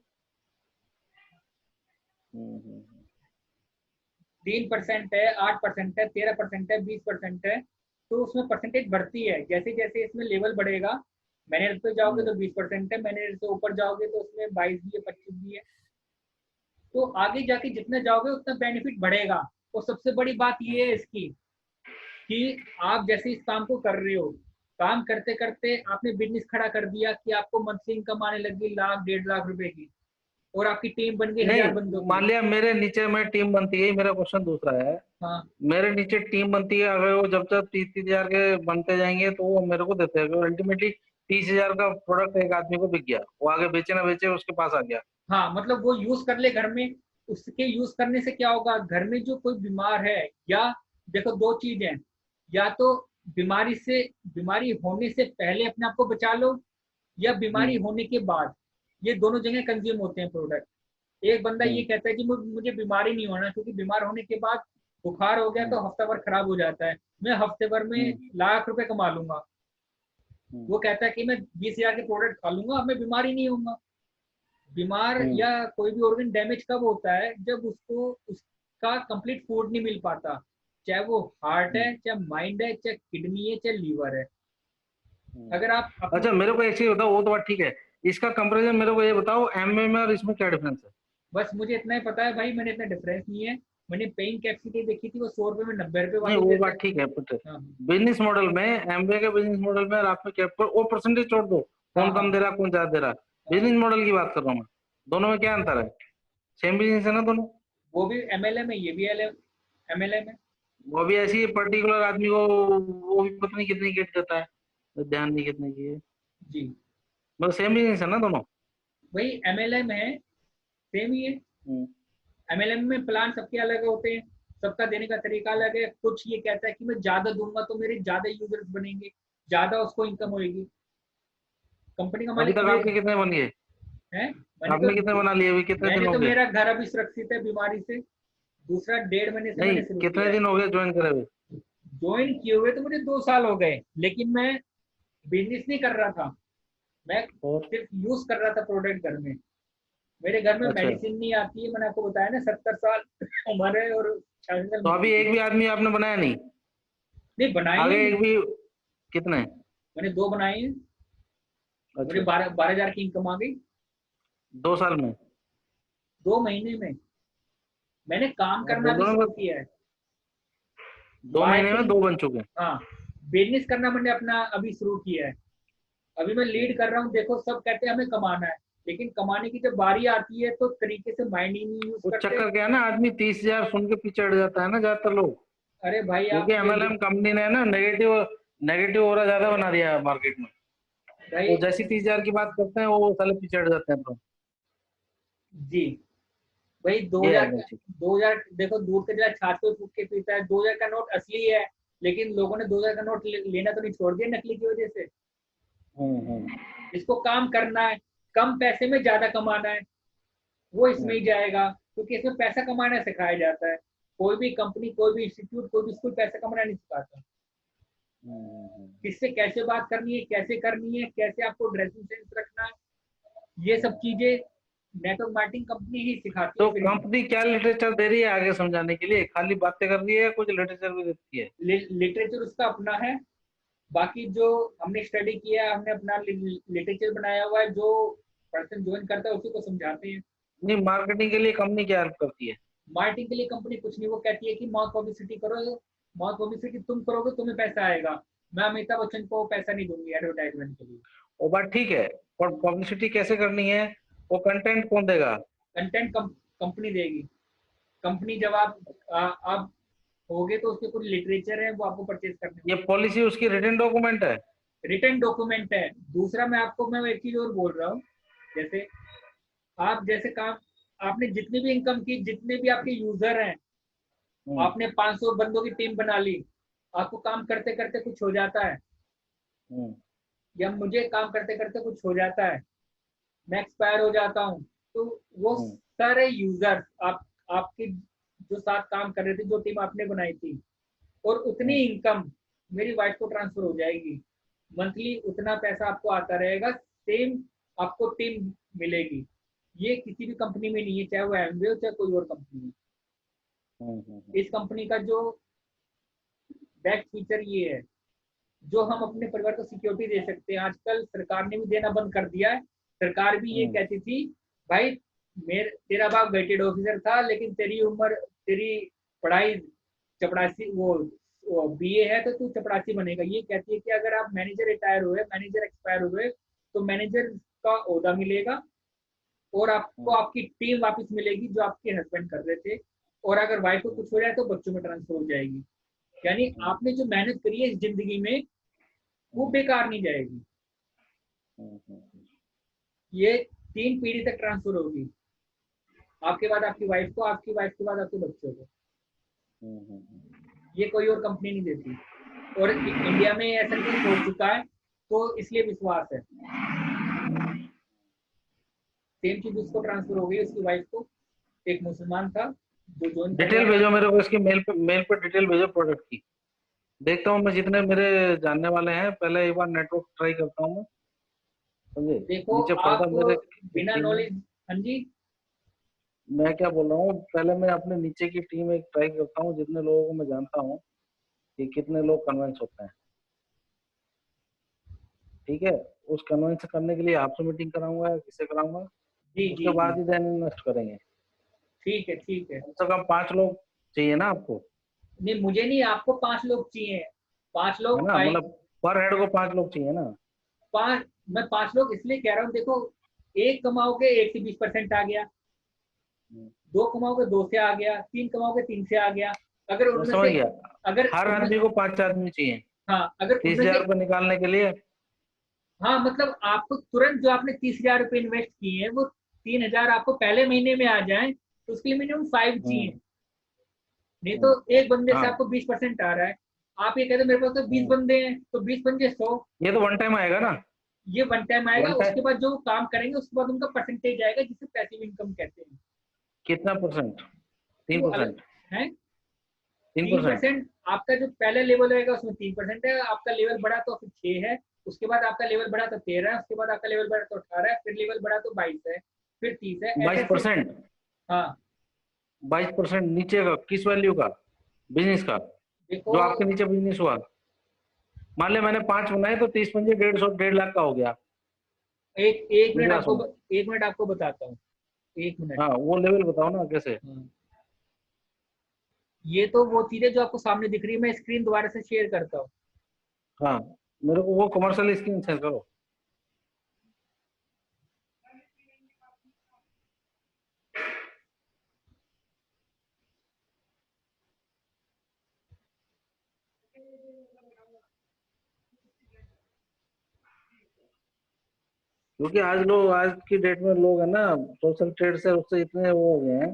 3% है, 8% है, 13% है, 20% है। तो उसमें परसेंटेज बढ़ती है जैसे जैसे इसमें लेवल बढ़ेगा। मैनेजर पे जाओगे हम्म। तो 20% है, मैनेजर से ऊपर जाओगे तो उसमें 22 भी है, 25 भी है। तो आगे जाके जितना जाओगे उतना बेनिफिट बढ़ेगा। और सबसे बड़ी बात ये है इसकी कि आप जैसे इस काम को कर रहे हो, काम करते करते आपने बिजनेस खड़ा कर दिया कि आपको मंथली इनकम आने लगी 1,00,000 1,50,000 रुपए की, और आपकी टीम बन गई 1000 बंदों नहीं, की। मान लिया मेरे नीचे में टीम बनती है, मेरा क्वेश्चन दूसरा है। हाँ मेरे नीचे टीम बनती है, अगर वो जब तक 30,000 के बनते जाएंगे तो वो मेरे को देते हैं। अल्टीमेटली 30,000 का प्रोडक्ट एक आदमी को बिक गया, वो आगे बेचे ना बेचे उसके पास आ गया। हाँ, मतलब वो यूज कर ले घर में। उसके यूज करने से क्या होगा, घर में जो कोई बीमार है, या देखो दो चीज है, या तो बीमारी होने से पहले अपने आप को बचा लो, या बीमारी होने के बाद। ये दोनों जगह कंज्यूम होते हैं प्रोडक्ट। एक बंदा ये कहता है कि मुझे बीमारी नहीं होना, क्योंकि बीमार होने के बाद बुखार हो गया तो हफ्ता भर खराब हो जाता है, मैं हफ्ते भर में लाख रुपए कमा लूंगा। वो कहता है कि मैं 20,000 के प्रोडक्ट खा लूंगा, मैं बीमार ही नहीं होऊंगा। बीमार या कोई भी ऑर्गन डैमेज कब होता है, जब उसको उसका कंप्लीट फूड नहीं मिल पाता, चाहे वो हार्ट है, चाहे माइंड है, चाहे किडनी है, चाहे लीवर है। अगर आप अच्छा मेरे को एक चीज बताओ, वो तो बात ठीक है, इसका कंपैरिजन मेरे को ये बताओ एमवे में और इसमें क्या डिफरेंस है? बस मुझे इतना ही पता है भाई, मैंने इतना डिफरेंस नहीं है। मैंने पेइंग कैपेसिटी देखी थी, वो 100 रुपए में 90 रुपए नहीं वाली वो देते बात हैं। ठीक है, बट हाँ बिजनेस मॉडल में, एमवे के बिजनेस मॉडल में और आप में क्या वो परसेंटेज छोड़ दो, हाँ कौन हाँ कम दे रहा कौन ज्यादा दे रहा, हाँ। बिजनेस मॉडल की बात कर रहा हूँ मैं। दोनों में क्या अंतर है? सेम बिजनेस है ना दोनों। वो भी एमएलएम है, ये भी एमएलएम है। वो भी ऐसी पर्टिकुलर आदमी को वो भी पता नहीं कितनी किट देता है, तो ध्यान नहीं कितने की है, जी, मतलब सेम बिजनेस है ना दोनों। वही एमएलएम है, सेम ही है। हम्म, एमएलएम में प्लान सबके अलग होते हैं, सबका देने का तरीका अलग है। कुछ ये कहता है कि मैं ज्यादा दूंगा तो मेरे ज्यादा यूजर्स बनेंगे, ज्यादा उसको इनकम होगी। कंपनी का अभी मालिक तक ये आपके कितने बन गए? है। आपने कितने बना लिए, अभी कितने दिन मैंने हो तो गए? मेरा घर अभी सुरक्षित है बीमारी से, दूसरा 1.5 महीने से नहीं, मैंने शुरू कितने किया है। दिन हो गए ज्वाइन करे हुए? ज्वाइन किए हुए तो मुझे 2 साल हो गए, लेकिन मैं बिजनेस नहीं कर रहा था, मैं और सिर्फ यूज कर रहा था प्रोडक्ट घर में। मेरे घर में अच्छा, मेडिसिन नहीं आती है, मैंने आपको बताया ना, 70 साल उम्र है और 40 साल तो अभी मिलती एक थी। भी आदमी आपने बनाया नहीं? नहीं बनाए आगे हैं, एक भी? कितने? मैंने 2 बनाए हैं। मुझे अच्छा, 12,000 की इनकम आ गई 2 साल में? 2 महीने में। मैंने काम आप करना बोल भी रहे हो शुरू ना, किया है। 2 महीने में मार्केटिंग, 2 बन चुके हैं। हाँ, बिजनेस करना मैंने अपना अभी शुरू किया है। अभी मैं लीड कर रहा हूँ। देखो सब कहते हैं हमें कमाना है, लेकिन कमाने की जब बारी आती है तो तरीके से माइंड ही नहीं यूज वो करते। चक्कर क्या है ना, आदमी 30,000 सुन के पीछे हट जाता है ना ज्यादातर लोग, अरे भाई आप क्योंकि एमएलएम कंपनी ने ना नेगेटिव नेगेटिव ओरा ज्यादा बना दिया है मार्केट में। भाई वो जैसी 30,000 की बात करते हैं वो साले पीछे हट जाते हैं तो। जी, भाई दो ये हजार है का, बेसिक। 2000 देखो, दूध का जरा छाछ पे फूक के पीता है। 2000 का नोट असली है, लेकिन लोगों ने 2000 का नोट लेना तो नहीं छोड़ दिया नकली की वजह से। हम्म। इसको काम करना है, कम पैसे में ज्यादा कमाना है, वो इसमें हम्म, ही जाएगा, क्योंकि इसमें पैसा कमाना सिखाया जाता है। कोई भी कंपनी, कोई भी इंस्टीट्यूट, कोई भी स्कूल पैसा कमाना नहीं सिखाता। किससे कैसे बात करनी है, कैसे करनी है, कैसे आपको ड्रेसिंग सेंस रखना है, ये सब चीजें नेटवर्क मार्केटिंग कंपनी ही सिखाती तो है फ्री में। कंपनी क्या लिटरेचर दे रही है आगे समझाने के लिए? खाली बातें कर रही है या कुछ लिटरेचर भी देती है? लिटरेचर उसका अपना है, बाकी जो हमने स्टडी किया है, हमने अपना लिटरेचर बनाया हुआ है, जो पर्सन ज्वाइन करता है उसी को समझाते हैं। नहीं, मार्केटिंग के लिए कंपनी क्या हेल्प करती है? मार्केटिंग के लिए कंपनी कुछ नहीं, वो कहती है कि माउथ पब्लिसिटी करो, माउथ पब्लिसिटी तुम करोगे तुम्हें पैसा आएगा। मैं अमिताभ बच्चन को पैसा नहीं दूंगी एडवर्टाइजमेंट के लिए। वो बात ठीक है, और पब्लिसिटी कैसे करनी है, वो कंटेंट कौन देगा? कंटेंट कंपनी देगी। कंपनी जब आप होगे तो उसके कुछ लिटरेचर है, वो आपको परचेज करने ये होंगे। पॉलिसी उसकी रिटन डॉक्यूमेंट है? रिटर्न डॉक्यूमेंट है। दूसरा मैं एक चीज और बोल रहा हूँ, जैसे आप जैसे काम, आपने जितनी भी इनकम की, जितने भी आपके यूजर हैं, हम्म, आपने 500 बंदों की टीम बना ली, आपको काम करते करते कुछ हो जाता है, हम्म, या मुझे काम करते करते कुछ हो जाता है, मैं एक्सपायर हो जाता हूँ, तो वो हम्म, सारे यूजर आपके जो साथ काम कर रहे थे, जो टीम आपने बनाई थी, और उतनी हम्म, इनकम मेरी वाइफ को ट्रांसफर हो जाएगी। मंथली उतना पैसा आपको आता रहेगा, सेम आपको टीम मिलेगी। ये किसी भी कंपनी में नहीं है, चाहे वो एमवे हो चाहे कोई और कंपनी हो। इस कंपनी का जो बेस्ट फीचर ये है, जो हम अपने परिवार को सिक्योरिटी दे सकते हैं। आजकल सरकार ने भी देना बंद कर दिया है। सरकार भी ये हम्म, कहती थी भाई तेरा बाप गजेटेड ऑफिसर था, लेकिन तेरी उम्र, तेरी पढ़ाई चपरासी, वो बीए है, तो तू चपरासी बनेगा। ये कहती है कि अगर आप मैनेजर रिटायर हुए, मैनेजर एक्सपायर हुए, तो मैनेजर का ओहदा मिलेगा और आपको आपकी टीम वापस मिलेगी जो आपके हस्बैंड कर रहे थे, और अगर वाइफ को कुछ हो जाए तो बच्चों में ट्रांसफर हो जाएगी। यानी आपने जो मेहनत करी है इस जिंदगी में वो बेकार नहीं जाएगी। ये 3 पीढ़ी तक ट्रांसफर होगी, आपके बाद आपकी वाइफ को, आपकी वाइफ के बाद आपके बच्चों को। ये कोई और कंपनी नहीं देती, और इंडिया में ऐसा कुछ हो चुका है, तो इसलिए विश्वास है। सेम चीज उसको ट्रांसफर हो गई, उसकी वाइफ को। एक मुसलमान था जो ज्वाइन। डिटेल भेजो मेरे को इसकी, मेल पे डिटेल भेजो प्रोडक्ट की। देखता हूँ मैं, जितने मेरे जानने वाले हैं पहले एक बार नेटवर्क ट्राई करता हूँ मैं, समझे। देखो आप बिना नॉलेज, हाँ जी मैं क्या बोल रहा हूँ, पहले मैं अपने नीचे की टीम एक ट्राई करता हूँ, जितने लोगों को मैं जानता हूँ कि कितने लोग कन्विंस होते हैं, ठीक है। उस कन्विंस करने के लिए आपसे मीटिंग कराऊंगा या किससे कराऊंगा, उसके बाद ही देन इन्वेस्ट करेंगे। ठीक है, ठीक है। कम से कम 5 लोग चाहिए ना आपको? नहीं, मुझे नहीं, आपको 5 लोग चाहिए। 5 लोग है ना, मतलब पर हेड को 5 लोग चाहिए ना। 5, मैं 5 लोग इसलिए कह रहा हूँ, देखो, एक कमाओगे 1 से 20% आ गया, 2 कमाओगे 2 से आ गया, 3 कमाओगे 3 से आ गया। अगर उनमें समझ से, गया, अगर हर आदमी को 5 आदमी चाहिए। हाँ, अगर 30,000 रुपये निकालने के लिए। हाँ, मतलब आपको तुरंत जो आपने 30,000 रुपये इन्वेस्ट किए हैं वो 3,000 आपको पहले महीने में आ जाए, तो उसके लिए मिनिमम 5 चाहिए। नहीं तो एक बंदे से आपको 20% आ रहा है। आप ये कहते मेरे पास तो 20 बंदे हैं, तो 20 बंदे 100। ये तो वन टाइम आएगा ना, ये वन टाइम आएगा। उसके बाद जो काम करेंगे उसके बाद उनका परसेंटेज आएगा, जिसे पैसिव इनकम कहते हैं। कितना परसेंट? 3% है। 3%। 3% आपका जो पहला लेवल रहेगा उसमें 3% है। आपका लेवल बढ़ा तो फिर 6 है, उसके बाद आपका लेवल बढ़ा तो 13 है, उसके बाद आपका लेवल बढ़ा तो 18 है, फिर लेवल बढ़ा तो 22 है, फिर 30 है। 22%? हाँ, 22% नीचे का किस वैल्यू का? बिजनेस का, जो आपके नीचे बिजनेस हुआ। मान लिया मैंने 5 बनाए तो 30 पंजे 1.5 लाख का हो गया। एक मिनट आपको बताता हूँ, 1 मिनट। हाँ, वो लेवल बताओ ना कैसे। ये तो वो चीजें जो आपको सामने दिख रही है, मैं स्क्रीन दोबारा से शेयर करता हूँ। हाँ, मेरे को वो कमर्शियल स्क्रीन शेयर करो। क्योंकि आज की डेट में लोग है ना, सोशल ट्रेड से उससे इतने वो हो गए हैं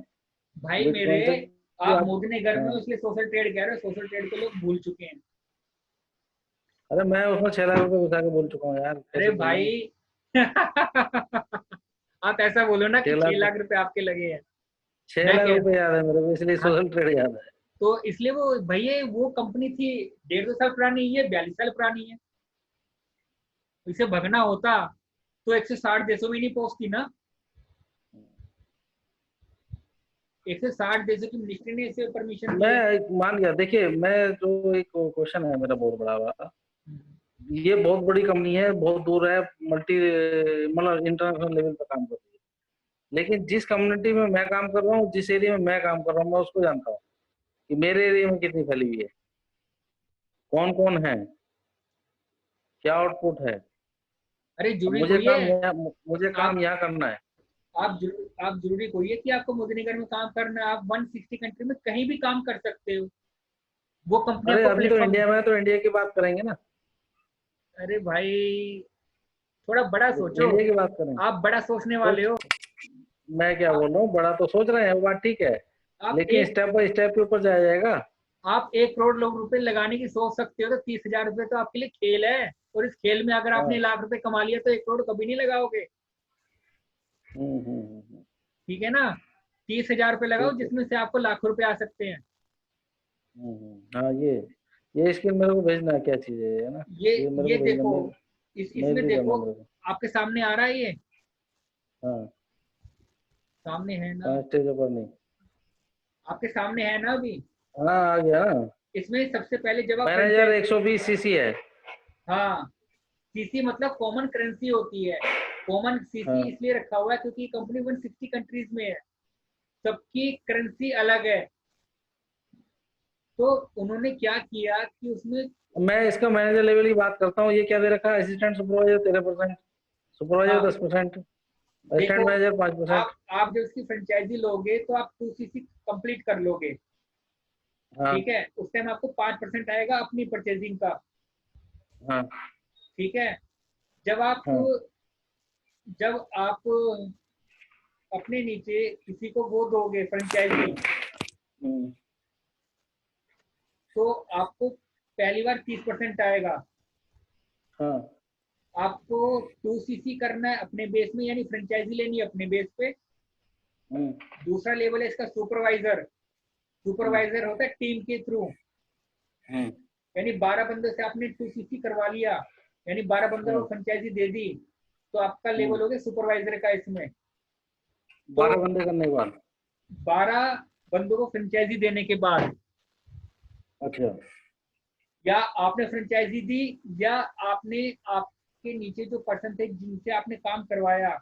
भाई मेरे, आप मोदी ने घर में हाँ। इसलिए सोशल ट्रेड कह रहे हो, सोशल ट्रेड को लोग भूल चुके हैं। अरे मैं उसमें 6 लाख रुपए घुसा के बोल चुका हूँ यार। अरे भाई आप ऐसा बोलो ना कि 6 लाख रुपए आपके लगे हैं। 6 लाख रुपए याद है मेरे को, इसलिए सोशल ट्रेड याद है। तो इसलिए वो भैया, वो कंपनी थी 150 साल पुरानी, ये 42 साल पुरानी है। इसे भगना होता तो 160 देशों में नहीं पहुंचती ना। 160 देशों की मिनिस्ट्री ने इसे परमिशन दी। मैं मान गया। देखिए, मैं जो एक क्वेश्चन है मेरा बहुत बड़ा वाला, ये बहुत बड़ी कंपनी है, बहुत दूर है, मतलब इंटरनेशनल लेवल पर काम कर रही है। लेकिन जिस कम्युनिटी में मैं काम कर रहा हूँ, जिस एरिया में मैं काम कर रहा हूँ, मैं उसको जानता हूँ कि मेरे एरिया में कितनी फैली हुई है, कौन कौन है, क्या आउटपुट है। अरे मुझे काम यहाँ करना है। आप जरूरी कोई है कि आपको मोदी नगर में काम करना है। आप 160 कंट्री में कहीं भी काम कर सकते हो। वो कंपनी अरे अभी तो इंडिया में, तो इंडिया की बात करेंगे ना। अरे भाई, थोड़ा बड़ा सोचो। इंडिया की बात करें, आप बड़ा सोचने वाले हो। मैं क्या बोल रहा हूँ, बड़ा तो सोच रहे हैं, वो बात ठीक है, लेकिन स्टेप बाय स्टेप के ऊपर जाया जाएगा। आप 1 करोड़ लोग रुपए लगाने की सोच सकते हो, तो 30,000 रुपए तो आपके लिए खेल है। और इस खेल में अगर आपने लाख रुपए कमा लिया तो 1 करोड़ कभी नहीं लगाओगे। ठीक है ना। 30,000 रुपए लगाओ, जिसमें से आपको लाखों रुपए आ सकते हैं। हाँ, ये स्किल मेरे को भेजना है, क्या चीज है ना। ये देखो, इसमें देखो, आपके सामने आ रहा है ये। हाँ, सामने है ना, स्टेज पर नहीं, आपके सामने है ना अभी। हाँ, आ गया ना। इसमें सबसे पहले जब आप मैनेजर 120 सीसी है। हाँ, सीसी मतलब कॉमन करेंसी होती है। कॉमन सीसी इसलिए रखा हुआ है क्योंकि कंपनी 160 कंट्रीज में है, सबकी करेंसी अलग है। तो उन्होंने क्या किया कि उसमें, मैं इसका मैनेजर लेवल की बात करता हूँ, ये क्या दे रखा है, असिस्टेंट सुपरवाइजर 13%, सुपरवाइजर 10%, असिस्टेंट देखो मैनेजर 5%। आप जब उसकी फ्रेंचाइजी लोगे तो आप 2cc कंप्लीट कर लोगे, हाँ ठीक है, उस टाइम आपको 5% आएगा अपनी परचेजिंग का, हाँ ठीक है। जब आप हाँ जब आप अपने नीचे किसी को वो दोगे फ्रेंचाइजी, तो आपको पहली बार 30% आएगा। हाँ आपको 2cc करना है अपने बेस में, यानी फ्रेंचाइजी लेनी है अपने बेस पे। दूसरा लेवल है इसका सुपरवाइजर। सुपरवाइजर होता है टीम के थ्रू, यानी 12 बंदों से आपने 2cc करवा लिया, यानी 12 बंदों को फ्रेंचाइजी दे दी, तो आपका लेवल हो गया सुपरवाइजर का इसमें। तो 12 बंदे करने के बाद, 12 बंदों को फ्रेंचाइजी देने के बाद, अच्छा, या आपने फ्रेंचाइजी दी, या आपने आपके नीचे जो पर्सन थे जिनसे आपने काम करवाया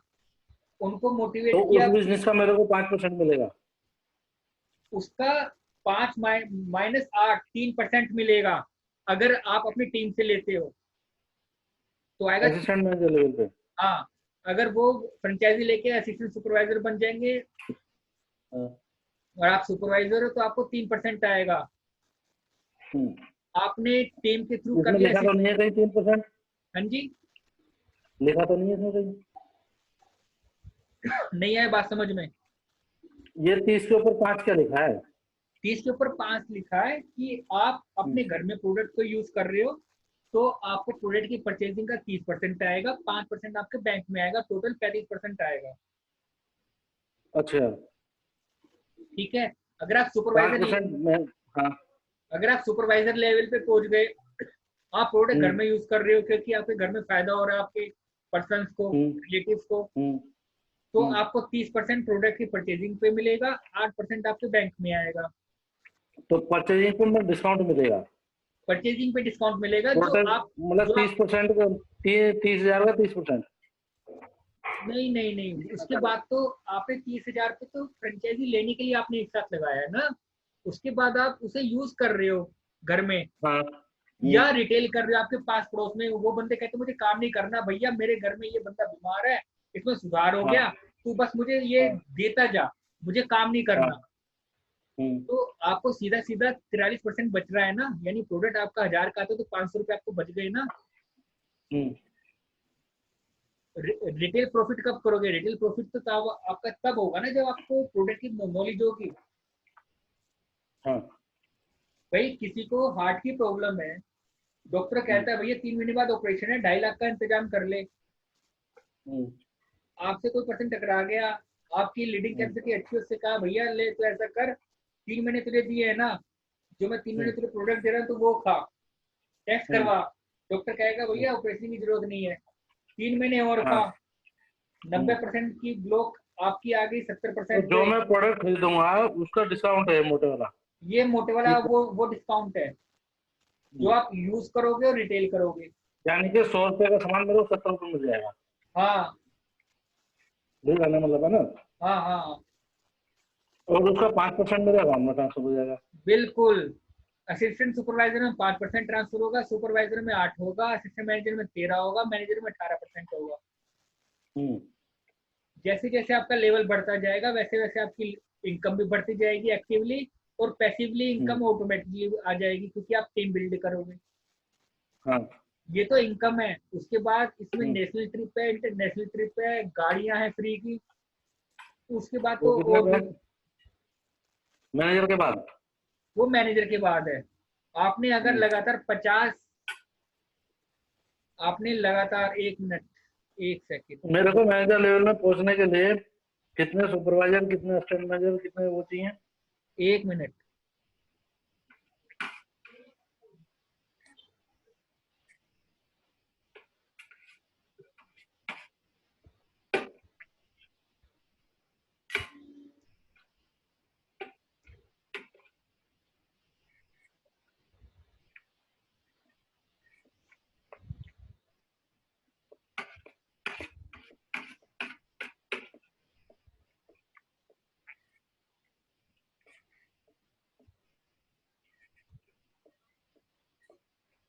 उनको मोटिवेट तो उस किया, बिजनेस का मेरे को 5% मिलेगा। उसका 5 माइनस 8 3% मिलेगा अगर आप अपनी टीम से लेते हो, तो आएगा। असिस्टेंट मैनेजर लेवल पे। हाँ, अगर वो फ्रेंचाइजी लेके असिस्टेंट सुपरवाइजर बन जाएंगे और आप सुपरवाइजर हो तो आपको 3% आएगा। आपने टीम के थ्रू कर इसमें लिया। लिखा तो नहीं है कहीं 3%? हाँ जी, लिखा तो नहीं है इसमें कहीं? नहीं आया बात समझ में? ये 30 के ऊपर 5 क्या लिखा है? 30 के ऊपर 5 लिखा है कि आप अपने घर में प्रोडक्ट को यूज कर रहे हो, तो आपको प्रोडक्ट की परचेजिंग का 30% आएगा, 5% आपके बैंक में आएगा, टोटल 35% आएगा। अच्छा, ठीक है। अगर आप सुपरवाइजर 5% में, हाँ। अगर आप सुपरवाइजर लेवल पे पहुंच गए, आप प्रोडक्ट घर में यूज कर रहे हो क्योंकि आपके घर में फायदा हो रहा है आपके पर्सन को, रिलेटिव को, तो आपको 30% प्रोडक्ट की परचेजिंग पे मिलेगा, 8% आपके बैंक में आएगा। तो परचेजिंग पे डिस्काउंट मिलेगा? परचेजिंग पे डिस्काउंट मिलेगा जो टोटल आप मतलब 30% का, 30,000 का 30%? नहीं नहीं नहीं, उसके बाद तो आपने 30,000 पे तो फ्रेंचाइजी लेने के लिए आपने एक साथ लगाया है ना, उसके बाद आप उसे यूज कर रहे हो घर में, हाँ। या रिटेल कर रहे हो आपके पास पड़ोस में, वो बंदे कहते मुझे काम नहीं करना भैया, मेरे घर में ये बंदा बीमार है, इसमें सुधार हो हाँ गया, तू बस मुझे ये हाँ देता जा, मुझे काम नहीं हाँ। करना। तो आपको सीधा सीधा 43% बच रहा है ना, यानी प्रोडक्ट आपका 1000 का था तो 500 रुपये आपको बच गए ना। रिटेल प्रॉफिट कब करोगे? रिटेल प्रॉफिट तो तब आपका तब होगा ना जब आपको प्रोडक्ट की नॉलेज होगी। हाँ। भाई किसी को हार्ट की प्रॉब्लम है, डॉक्टर कहता है भैया 3 महीने बाद ऑपरेशन है, 2.5 लाख का इंतजाम कर ले, आपसे कोई पर्सन टकरा गया, आपकी लीडिंग कैपेसिटी अच्छी है, उससे कहा भैया ले तो ऐसा कर, 3 महीने तुझे दिए है ना, जो मैं 3 महीने तुझे प्रोडक्ट दे रहा हूँ तो वो खा, टेस्ट करवा, डॉक्टर कहेगा भैया ऑपरेशन की जरूरत नहीं है, 3 महीने और खा, 90% की ब्लॉक आपकी आ गई, 70% जो पे। मैं प्रोडक्ट खरीदूंगा उसका डिस्काउंट है मोटे वाला? ये मोटे वाला वो डिस्काउंट है जो आप यूज करोगे और रिटेल करोगे। यानी कि 100 रुपए का सामान मेरे को 70 रुपए मिल जाएगा? हाँ यही कहने मतलब है ना? हाँ हाँ, और उसका 5% मेरे अकाउंट में ट्रांसफर हो जाएगा? बिल्कुल। असिस्टेंट सुपरवाइजर में 5% ट्रांसफर होगा, सुपरवाइजर में 8 होगा, असिस्टेंट मैनेजर में 13 होगा, मैनेजर में 18% होगा। जैसे जैसे आपका लेवल बढ़ता जाएगा वैसे वैसे आपकी इनकम भी बढ़ती जाएगी एक्टिवली, और पैसिवली इनकम ऑटोमेटिकली आ जाएगी क्योंकि आप टीम बिल्ड करोगे। हाँ। ये तो इनकम है। उसके बाद इसमें नेशनल ट्रिप है, इंटरनेशनल ट्रिप है, गाड़ियां हैं फ्री की, उसके बाद वो तो कितने और का भी। है मैनेजर के बाद? वो मैनेजर के बाद है। आपने अगर लगातार 50, आपने लगातार 1 मिनट 1 सेकेंड, मेरे को मैनेजर लेवल में पहुंचने के लिए कितने सुपरवाइजर, कितने असिस्टेंट मैनेजर, कितने वो चाहिए? 1 मिनट।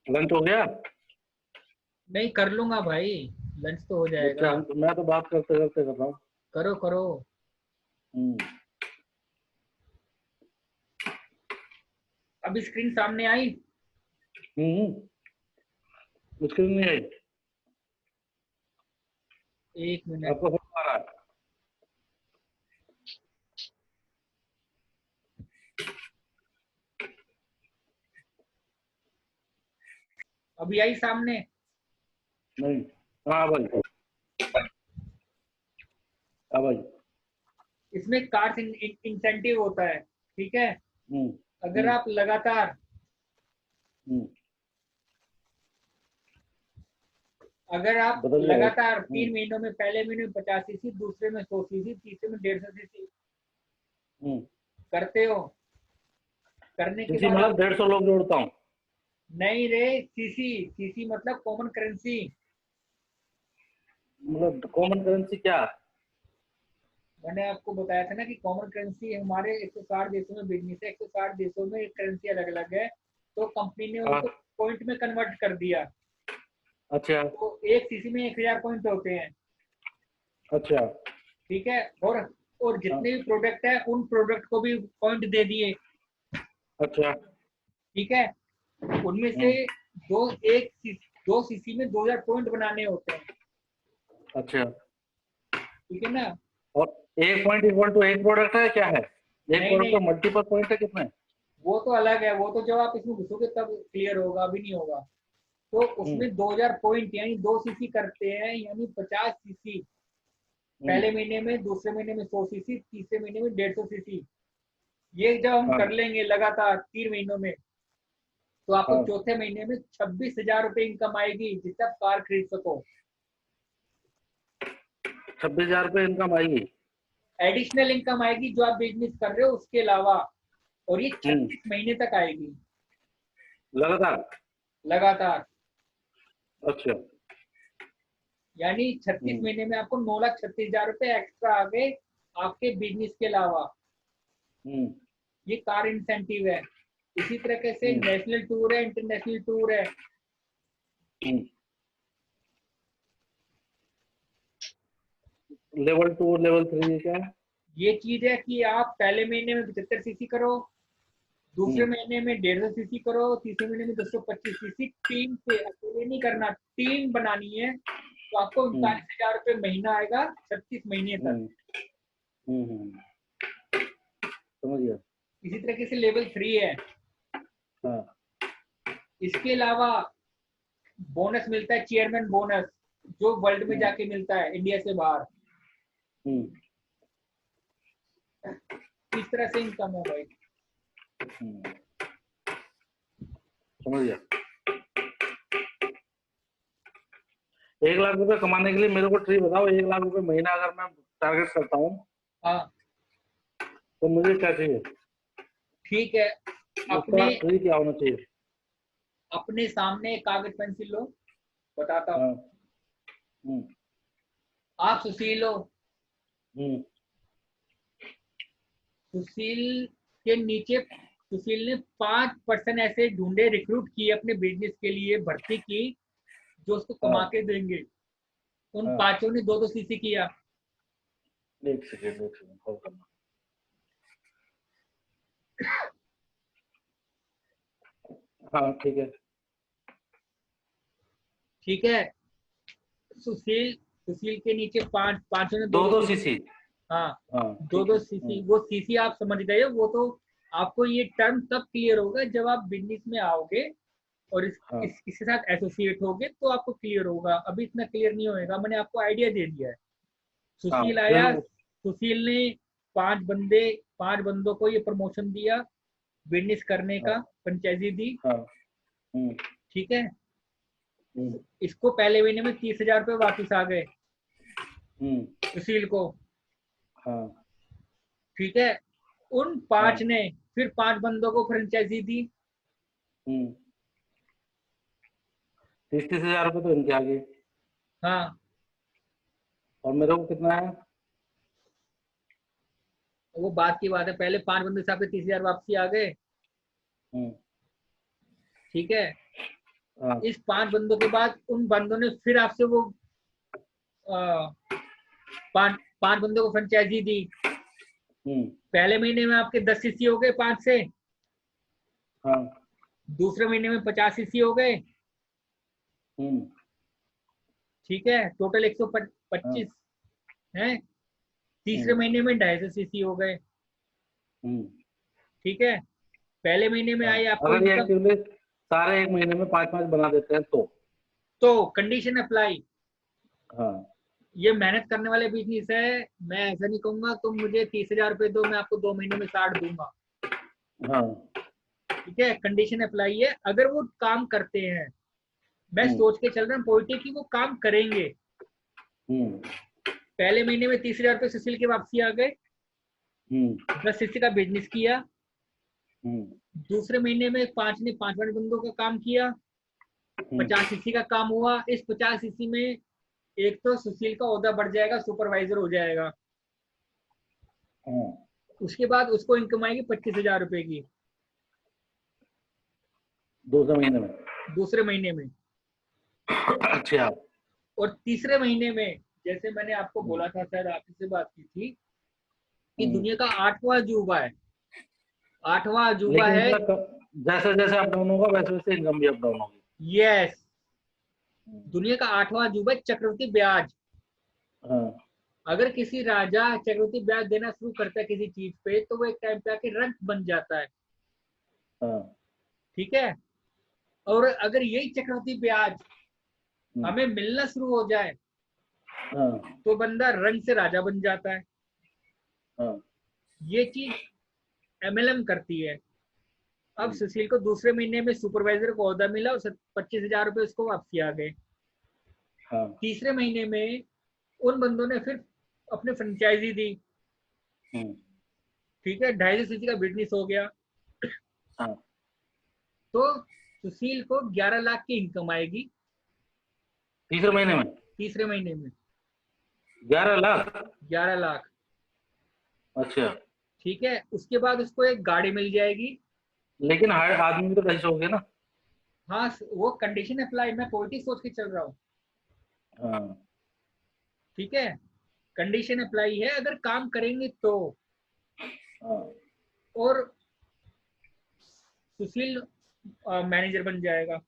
लंच हो गया? नहीं, कर लूंगा भाई, लंच तो हो अच्छा, जाएगा। मैं तो बात करते करते कर रहा हूँ। करो करो। अभी स्क्रीन सामने आई? स्क्रीन नहीं आई? एक मिनट। आपका फोन आ रहा है? अभी आई सामने? नहीं। हाँ भाई, हाँ भाई। इसमें कार्स इंसेंटिव होता है, ठीक है। हम्म, अगर आप लगातार हम्म, बदल जाएगा। 3 महीनों में, पहले महीने में 50 सीसी, दूसरे में 100 सीसी, तीसरे में 150 सीसी करते हो, करने के सीसी बाद मतलब 150 लोग जोड़ता हूँ? नहीं रे, सीसी, सीसी मतलब कॉमन करेंसी। मतलब कॉमन करेंसी क्या? मैंने आपको बताया था ना कि कॉमन करेंसी हमारे 160 देशों में बिजनेस है, 160 देशों में करेंसी अलग अलग है, तो कंपनी ने हाँ। उसको पॉइंट में कन्वर्ट कर दिया। अच्छा। तो एक सीसी में 1000 पॉइंट होते हैं, अच्छा। ठीक है। और हाँ। जितने भी प्रोडक्ट है उन प्रोडक्ट को भी पॉइंट दे दिए, अच्छा। ठीक है। उनमें से दो सीसी में 2000 पॉइंट बनाने होते हैं, अच्छा। ठीक है ना। और एक पॉइंट इक्वल टू एक प्रोडक्ट है क्या है? एक नहीं प्रोडक्ट नहीं, का मल्टीपल पॉइंट है कितने? वो तो अलग है, वो तो जब आप इसमें घुसोगे तब क्लियर होगा, अभी नहीं होगा। तो हम्म, उसमें 2000 पॉइंट यानी 2 सीसी करते हैं, यानी 50 सीसी हम्म, पहले महीने में, दूसरे महीने में 100 सीसी, तीसरे महीने में 150 सीसी। ये जब हम हाँ, कर लेंगे लगातार 3 महीनों में, तो आपको हाँ। चौथे महीने में 26,000 रुपये इनकम आएगी, जिससे आप कार खरीद सको। 26,000 रुपये इनकम आएगी? एडिशनल इनकम आएगी जो आप बिजनेस कर रहे हो उसके अलावा, और ये हम्म, 36 महीने तक आएगी लगातार? लगातार। अच्छा। यानी 36 हम्म, महीने में आपको 9,36,000 रुपये एक्स्ट्रा आ गए आपके बिजनेस के अलावा। हम्म, ये कार इंसेंटिव है। इसी तरीके से हम्म, नेशनल टूर है, इंटरनेशनल टूर है। हम्म। लेवल 2 और लेवल 3 क्या है? ये चीज है कि आप पहले महीने में 75 सीसी करो, दूसरे हम्म, महीने में 150 सीसी करो, तीसरे महीने में 225 सीसी। टीम से, अकेले नहीं करना, टीम बनानी है, तो आपको हम्म, 39,000 रुपये महीना आएगा 36 महीने तक। हम्म, हम्म। समझ गया। इसी तरीके से लेवल 3 है। हाँ। इसके अलावा बोनस मिलता है, चेयरमैन बोनस, जो वर्ल्ड में हम्म, जाके मिलता है इंडिया से बाहर। हम्म, इस तरह से इनकम है भाई। हम्म। समझ गया। 1 लाख रुपए कमाने के लिए मेरे को ट्री बताओ। 1 लाख रुपए महीना अगर मैं टारगेट करता हूँ हाँ, तो मुझे क्या चाहिए? ठीक है। उसका अपने ट्री क्या होना चाहिए? अपने सामने कागज पेंसिल लो, बताता हूँ। हाँ। हम्म, आप सुशील हो, हम्म, सुशील के नीचे सुशील ने 5 पर्सन ऐसे ढूंढे, रिक्रूट किए अपने बिजनेस के लिए, भर्ती की, जो उसको हाँ, कमा के देंगे। उन हाँ। पांचों ने 2-2 सीसी किया। एक सेकेंड, एक सेकेंड, कॉल करना। हाँ, ठीक है। ठीक है। सुशील सुशील के नीचे पांचों ने दो दो दो दो सीसी। सीसी। हाँ, हाँ, दो ठीक दो है। सीसी। वो सीसी आप समझ गए हो, वो तो आपको ये टर्म तब क्लियर होगा जब आप बिजनेस में आओगे और हाँ, इसके साथ एसोसिएट होगे, तो आपको क्लियर होगा। अभी इतना क्लियर नहीं होएगा, मैंने आपको आइडिया दे दिया है। हाँ। सुशील फिर आया, सुशील ने 5 बंदों को ये प्रमोशन दिया, बिजनेस करने हाँ, का फ्रेंचाइजी दी, हाँ। हम्म, ठीक है। हम्म, इसको पहले महीने में 30,000 रुपये वापिस आ गए हम्म। सुशील को, हाँ, ठीक है। उन 5 हाँ। ने फिर 5 बंदों को फ्रेंचाइजी दी। हम्म। 30,000 रुपये तो इनके आ गए। हाँ, और मेरे को कितना है? वो बात की बात है, पहले 5 बंदे से आपके 30,000 वापसी आ गए, हम्म, ठीक है। इस 5 बंदों के बाद उन बंदों ने फिर आपसे वो 5 बंदों को फ्रेंचाइजी दी। पहले महीने में आपके 10 सीसी हो गए 5 से। हाँ। दूसरे महीने में 50 सीसी हो गए। ठीक है, टोटल 125 है। तीसरे महीने में 250 सीसी हो गए। ठीक है, पहले महीने में आई आपको अगर ये एक्टिवली सारे एक महीने में 5-5 बना देते हैं तो कंडीशन अप्लाई। हाँ। ये मेहनत करने वाले बिजनेस है। मैं ऐसा नहीं कहूंगा तुम मुझे 30,000 रुपए दो, मैं आपको 2 महीने में 60 दूंगा। हाँ। ठीक है, कंडीशन अप्लाई है। अगर वो काम करते हैं, मैं सोच के चल रहा हूँ पॉलिटिक की वो काम करेंगे। पहले महीने में 30,000 रुपए सुशील के वापसी आ गए। 10 सीसी का बिजनेस किया। दूसरे महीने में 5 ने 5 बंदों का काम किया। 50 सीसी का काम हुआ। इस 50 सीसी में एक तो सुशील का ओहदा बढ़ जाएगा, सुपरवाइजर हो जाएगा। उसके बाद उसको इनकम आएगी 25,000 रुपए की दूसरे महीने में। अच्छा। और तीसरे महीने में जैसे मैंने आपको बोला था, शायद आपसे बात की थी कि दुनिया का 8वां अजूबा है। 8वां अजूबा है। जैसे जैसे अप डाउन होगा वैसे वैसे इनकम भी अप डाउन होगी। यस, दुनिया का 8वां अजूबा है चक्रवृद्धि ब्याज। अगर किसी राजा चक्रवृद्धि ब्याज देना शुरू करता है किसी चीज पे, तो वो एक टाइम पे आके रंक बन जाता है। ठीक है, और अगर यही चक्रवृद्धि ब्याज हमें मिलना शुरू हो जाए तो बंदा रंग से राजा बन जाता है। ये चीज एमएलएम करती है। अब सुशील को दूसरे महीने में सुपरवाइजर को ओहदा मिला और 25,000 रुपए उसको वापसी आ गए। तीसरे महीने में उन बंदों ने फिर अपने फ्रेंचाइजी दी। ठीक है, 250 सीसी का बिजनेस हो गया। तो सुशील को 11 लाख की इनकम आएगी तीसरे महीने में। 11 लाख। अच्छा। ठीक है, उसके बाद उसको एक गाड़ी मिल जाएगी। लेकिन हर आदमी तो 250 हो गया ना। हाँ, वो कंडीशन अप्लाई। मैं पॉलिटिक्स सोच के चल रहा हूँ। ठीक है, कंडीशन अप्लाई है। अगर काम करेंगे तो। और सुशील मैनेजर बन जाएगा।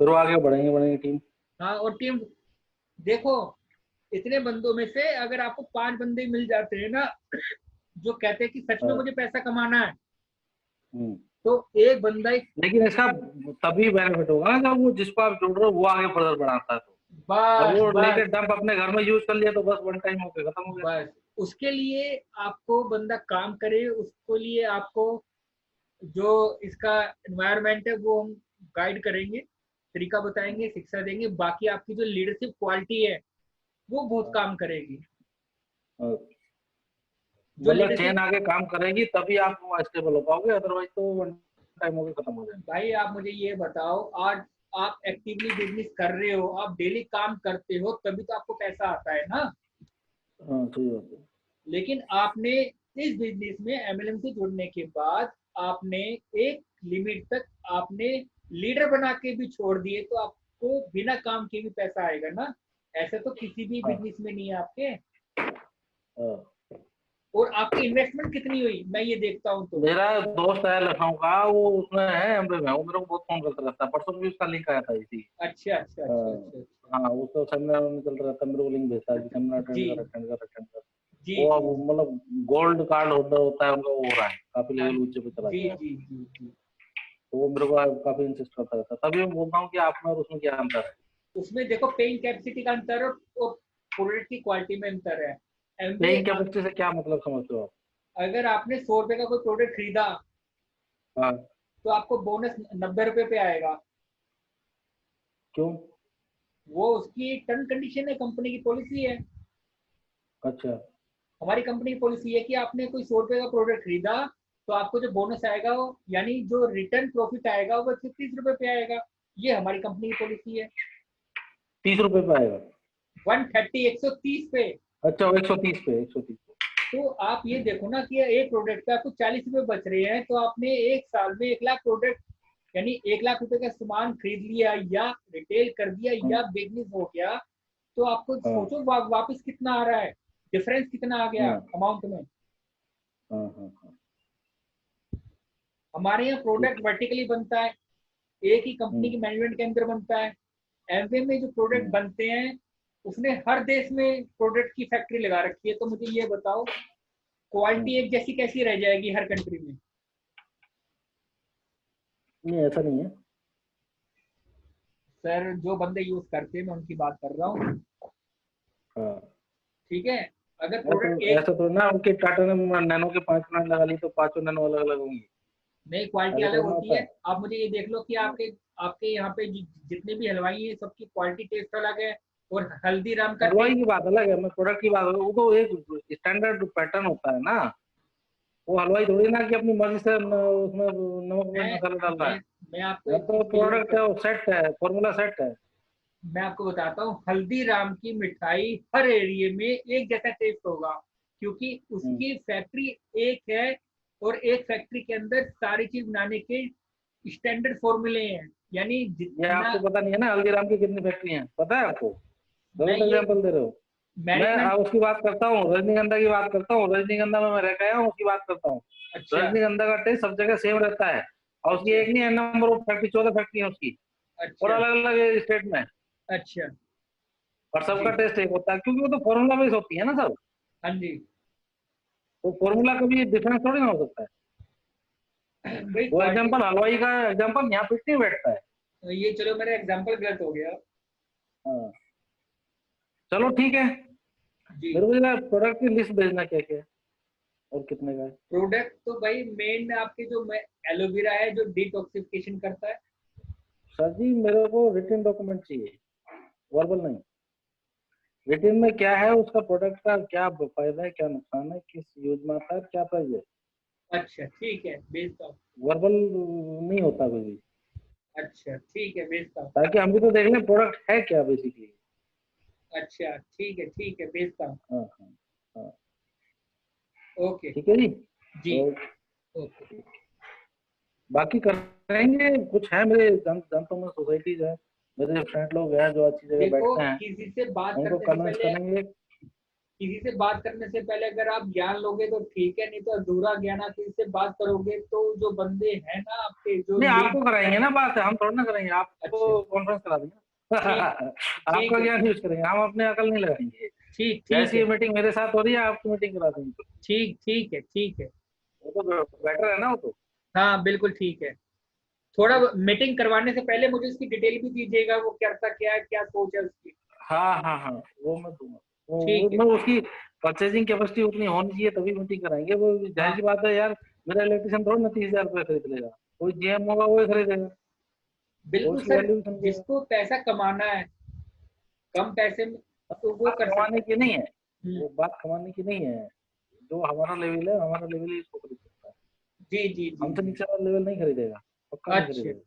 फिर वो आगे बढ़ेंगे टीम। हाँ, और टीम देखो, इतने बंदों में से अगर आपको 5 बंदे मिल जाते हैं ना जो कहते हैं कि सच में मुझे पैसा कमाना है, तो एक बंदा लेकिन इसका तभी बेनिफिट होगा ना जब वो जिसको आप जोड़ रहे हो वो आगे फर्दर बढ़ाता है। तो अब वो लेके डंप अपने घर में यूज कर लिया तो बस वन टाइम होके खत्म हो गया। बस उसके लिए आपको बंदा काम करे। उसके लिए आपको जो इसका एनवायरनमेंट है वो हम गाइड करेंगे, तरीका बताएंगे, शिक्षा देंगे। बाकी आपकी जो लीडरशिप क्वालिटी है वो बहुत काम करेगी। मतलब चेन आगे काम करेगी तभी आप स्टेबल हो पाओगे, अदरवाइज तो वन टाइम होके खत्म हो जाएगा। भाई आप मुझे ये बताओ, आज आप एक्टिवली बिजनेस कर रहे हो, आप डेली काम करते हो, तभी तो आपको पैसा आता है ना। सही बात है। लेकिन आपने इस बिजनेस में एमएलएम से जुड़ने के बाद आपने एक लिमिट तक आपने लीडर बना के भी छोड़ दिए, तो आपको बिना काम के भी पैसा आएगा ना। ऐसा तो किसी भी बिजनेस में नहीं है आपके। और आपकी इन्वेस्टमेंट कितनी हुई मैं ये देखता हूँ। तो मेरा दोस्त है लखनऊ का, वो उसमें है एमबे में, वो मेरे को बहुत फोन करता रहता है। परसों भी उसका लिंक आया था इसी। अच्छा। हाँ, वो तो सेमिनार में चल रहा था, मेरे को लिंक भेजता है कि सेमिनार अटेंड कर। जी, वो अब मतलब गोल्ड कार्ड होल्डर होता है उनका, वो हो रहा है काफी लेवल ऊंचे पे चला गया। जी। तो वो मेरे को काफी इंसिस्ट करता रहता है। तभी मैं बोलता हूँ कि आप में और उसमें क्या अंतर है। उसमें देखो पेइंग कैपेसिटी का अंतर है और प्रोडक्ट की क्वालिटी में अंतर है। पेइंग कैपेसिटी से क्या मतलब समझते हो आप? अगर आपने 100 रुपए का कोई प्रोडक्ट खरीदा तो आपको बोनस 90 रुपए पे आएगा। क्यों? वो उसकी टर्म कंडीशन है, कंपनी की पॉलिसी है। अच्छा। हमारी कंपनी की पॉलिसी है कि आपने कोई 100 रुपए का प्रोडक्ट खरीदा तो आपको जो बोनस आएगा वो, यानी जो रिटर्न प्रॉफिट आएगा वो 30 रुपए पे आएगा। ये हमारी कंपनी की पॉलिसी है। 30 रुपए पे आएगा? 130 130 पे। अच्छा, 130 पे। तो आप ये देखो ना कि एक प्रोडक्ट पे आपको 40 रुपए बच रहे हैं, तो आपने एक साल में 1 लाख प्रोडक्ट यानी 1 लाख रुपए का सामान खरीद लिया या रिटेल कर दिया या बिजनेस हो गया, तो आपको सोचो वापस कितना आ रहा है, डिफरेंस कितना आ गया अमाउंट में। हमारे यहाँ प्रोडक्ट वर्टिकली बनता है, एक ही कंपनी की मैनेजमेंट के अंदर बनता है। एमवे में जो प्रोडक्ट बनते हैं उसने हर देश में प्रोडक्ट की फैक्ट्री लगा रखी है, तो मुझे ये बताओ क्वालिटी एक जैसी कैसी रह जाएगी हर कंट्री में? नहीं, ऐसा नहीं है सर, जो बंदे यूज करते हैं मैं उनकी बात कर रहा हूँ। ठीक है, अगर प्रोडक्ट ऐसा तो ना उनके टाटा ने नैनो के 5 प्लांट लगा ली तो 5 नैनो अलग अलग होंगी। नहीं, क्वालिटी अलग होती है। आप मुझे ये देख लो कि आपके यहाँ पे जितने भी हलवाई हैं सबकी क्वालिटी टेस्ट अलग है, और हल्दीराम का हलवाई की बात अलग है, मैं प्रोडक्ट की बात, वो तो एक स्टैंडर्ड पैटर्न होता है ना। वो हलवाई थोड़ी ना कि अपनी मर्जी से उसमें नमक मसाला डाल रहा है। मैं आपको तो प्रोडक्ट है, वो सेट है, फॉर्मूला सेट है। मैं आपको बताता हूँ, हल्दीराम की मिठाई हर एरिया में एक जैसा टेस्ट होगा, क्योंकि उसकी फैक्ट्री एक है और एक फैक्ट्री के अंदर सारी चीज बनाने के स्टैंडर्ड फॉर्मूले हैं। यानी जितना आपको पता नहीं है ना हल्दीराम की कितनी फैक्ट्री हैं, पता है आपको? गलत एग्जाम्पल दे रहे हो। मैं उसकी बात करता हूँ, रजनीगंधा की बात करता हूँ। रजनीगंधा में मैं रह गया हूँ, उसकी बात करता हूँ। अच्छा। रजनीगंधा का टेस्ट सब जगह सेम रहता है, और उसकी एक नहीं नंबर ऑफ फैक्ट्री, 14 फैक्ट्री है उसकी। अच्छा। और अलग अलग स्टेट में। अच्छा। और सबका टेस्ट एक होता है, क्योंकि वो तो फॉर्मूला बेस होती है ना सब। हाँ जी। तो फॉर्मूला कभी डिफरेंस थोड़ी ना हो सकता है। वो एग्जाम्पल हलवाई का एग्जाम्पल यहाँ फिट नहीं बैठता है। ये चलो मेरा एग्जाम्पल गलत हो गया। हाँ, चलो ठीक है। मेरे को जरा प्रोडक्ट की लिस्ट भेजना क्या क्या है और कितने का है। प्रोडक्ट तो भाई मेन आपके जो एलोवेरा है जो डिटॉक्सिफिकेशन करता है। सर जी मेरे को रिटन डॉक्यूमेंट चाहिए, वर्बल नहीं। रिटन में क्या है, उसका प्रोडक्ट का क्या फायदा है, क्या नुकसान है, किस यूज में आता है, क्या प्राइस है। अच्छा ठीक है, भेजता हूँ। वर्बल नहीं होता कोई भी। अच्छा ठीक है, भेजता हूँ। ताकि हम भी तो देख लें प्रोडक्ट है क्या बेसिकली। अच्छा ठीक है, भेजता हूँ। हाँ हाँ हाँ, ओके ठीक है जी। जी ओके। बाकी करेंगे, कुछ है मेरे जानता हूँ, सोसाइटीज है, मेरे फ्रेंड लोग हैं जो अच्छी जगह बैठते हैं, किसी से बात उनको कन्विंस करेंगे। किसी से बात करने से पहले अगर आप ज्ञान लोगे तो ठीक है, नहीं तो अधूरा ज्ञान आप किसी से बात करोगे तो जो बंदे हैं ना आपके जो नहीं, आपको कराएंगे ना बात, हम थोड़ा ना करेंगे, आपको कॉन्फ्रेंस करा देंगे। आपका ज्ञान यूज करेंगे, हम अपने अकल नहीं लगाएंगे। ठीक जैसी है, मीटिंग मेरे साथ हो रही है आपकी मीटिंग करा देंगे। ठीक है। वो तो बेटर है ना वो तो। हाँ बिल्कुल ठीक है। थोड़ा मीटिंग करवाने से पहले मुझे उसकी डिटेल भी दीजिएगा, वो करता क्या है, क्या सोच है उसकी। हाँ हाँ हाँ, वो मैं दूंगा। ठीक मैं है। उसकी परचेजिंग कैपेसिटी उतनी होनी चाहिए तभी मीटिंग कराएंगे। वो जाहिर सी बात है यार, मेरा इलेक्ट्रिशियन थोड़ा ना 30,000 रुपये खरीद लेगा, कोई जीएम होगा वही खरीदेगा। बिल्कुल सर, जिसको पैसा कमाना है कम पैसे में तो वो कर कमाने की नहीं है, वो बात कमाने की नहीं है। जो हमारा लेवल है, हमारा लेवल ही इसको खरीद सकता है। जी हमसे नीचे वाला लेवल नहीं खरीदेगा, पक्का नहीं खरीदेगा।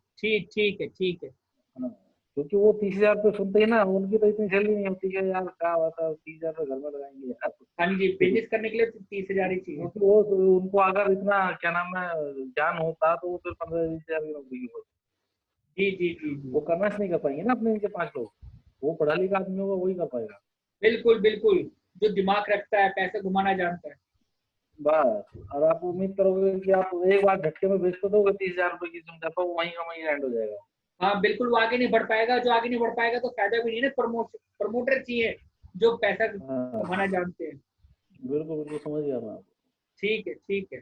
ठीक है। हाँ, क्योंकि वो 30,000 रुपये सुनते ही ना, उनकी तो इतनी सैलरी नहीं होती है यार, क्या बात है 30,000 रुपये घर में लगाएंगे यार। हाँ जी, बिजनेस करने के लिए 30,000 ही चाहिए। क्योंकि वो उनको अगर इतना क्या नाम है ज्ञान होता तो वो फिर 15-20,000 की नौकरी होती। जी वो कन्वेंस नहीं कर पाएंगे ना अपने नीचे 5 लोग। वो पढ़ा लिखा आदमी होगा वही कर पाएगा। बिल्कुल, जो दिमाग रखता है, पैसे घुमाना जानता है। बस, और आप उम्मीद करोगे कि आप एक बार झटके में बेच तो दोगे 30,000 रुपए की समझा, तो वहीं का वहीं एंड हो जाएगा। हाँ बिल्कुल, वो आगे नहीं बढ़ पाएगा। जो आगे नहीं बढ़ पाएगा तो फायदा भी नहीं है ना। प्रमोटर चाहिए जो पैसा कमाना जानते हैं। बिल्कुल समझ गया मैं। ठीक है। ठीक है।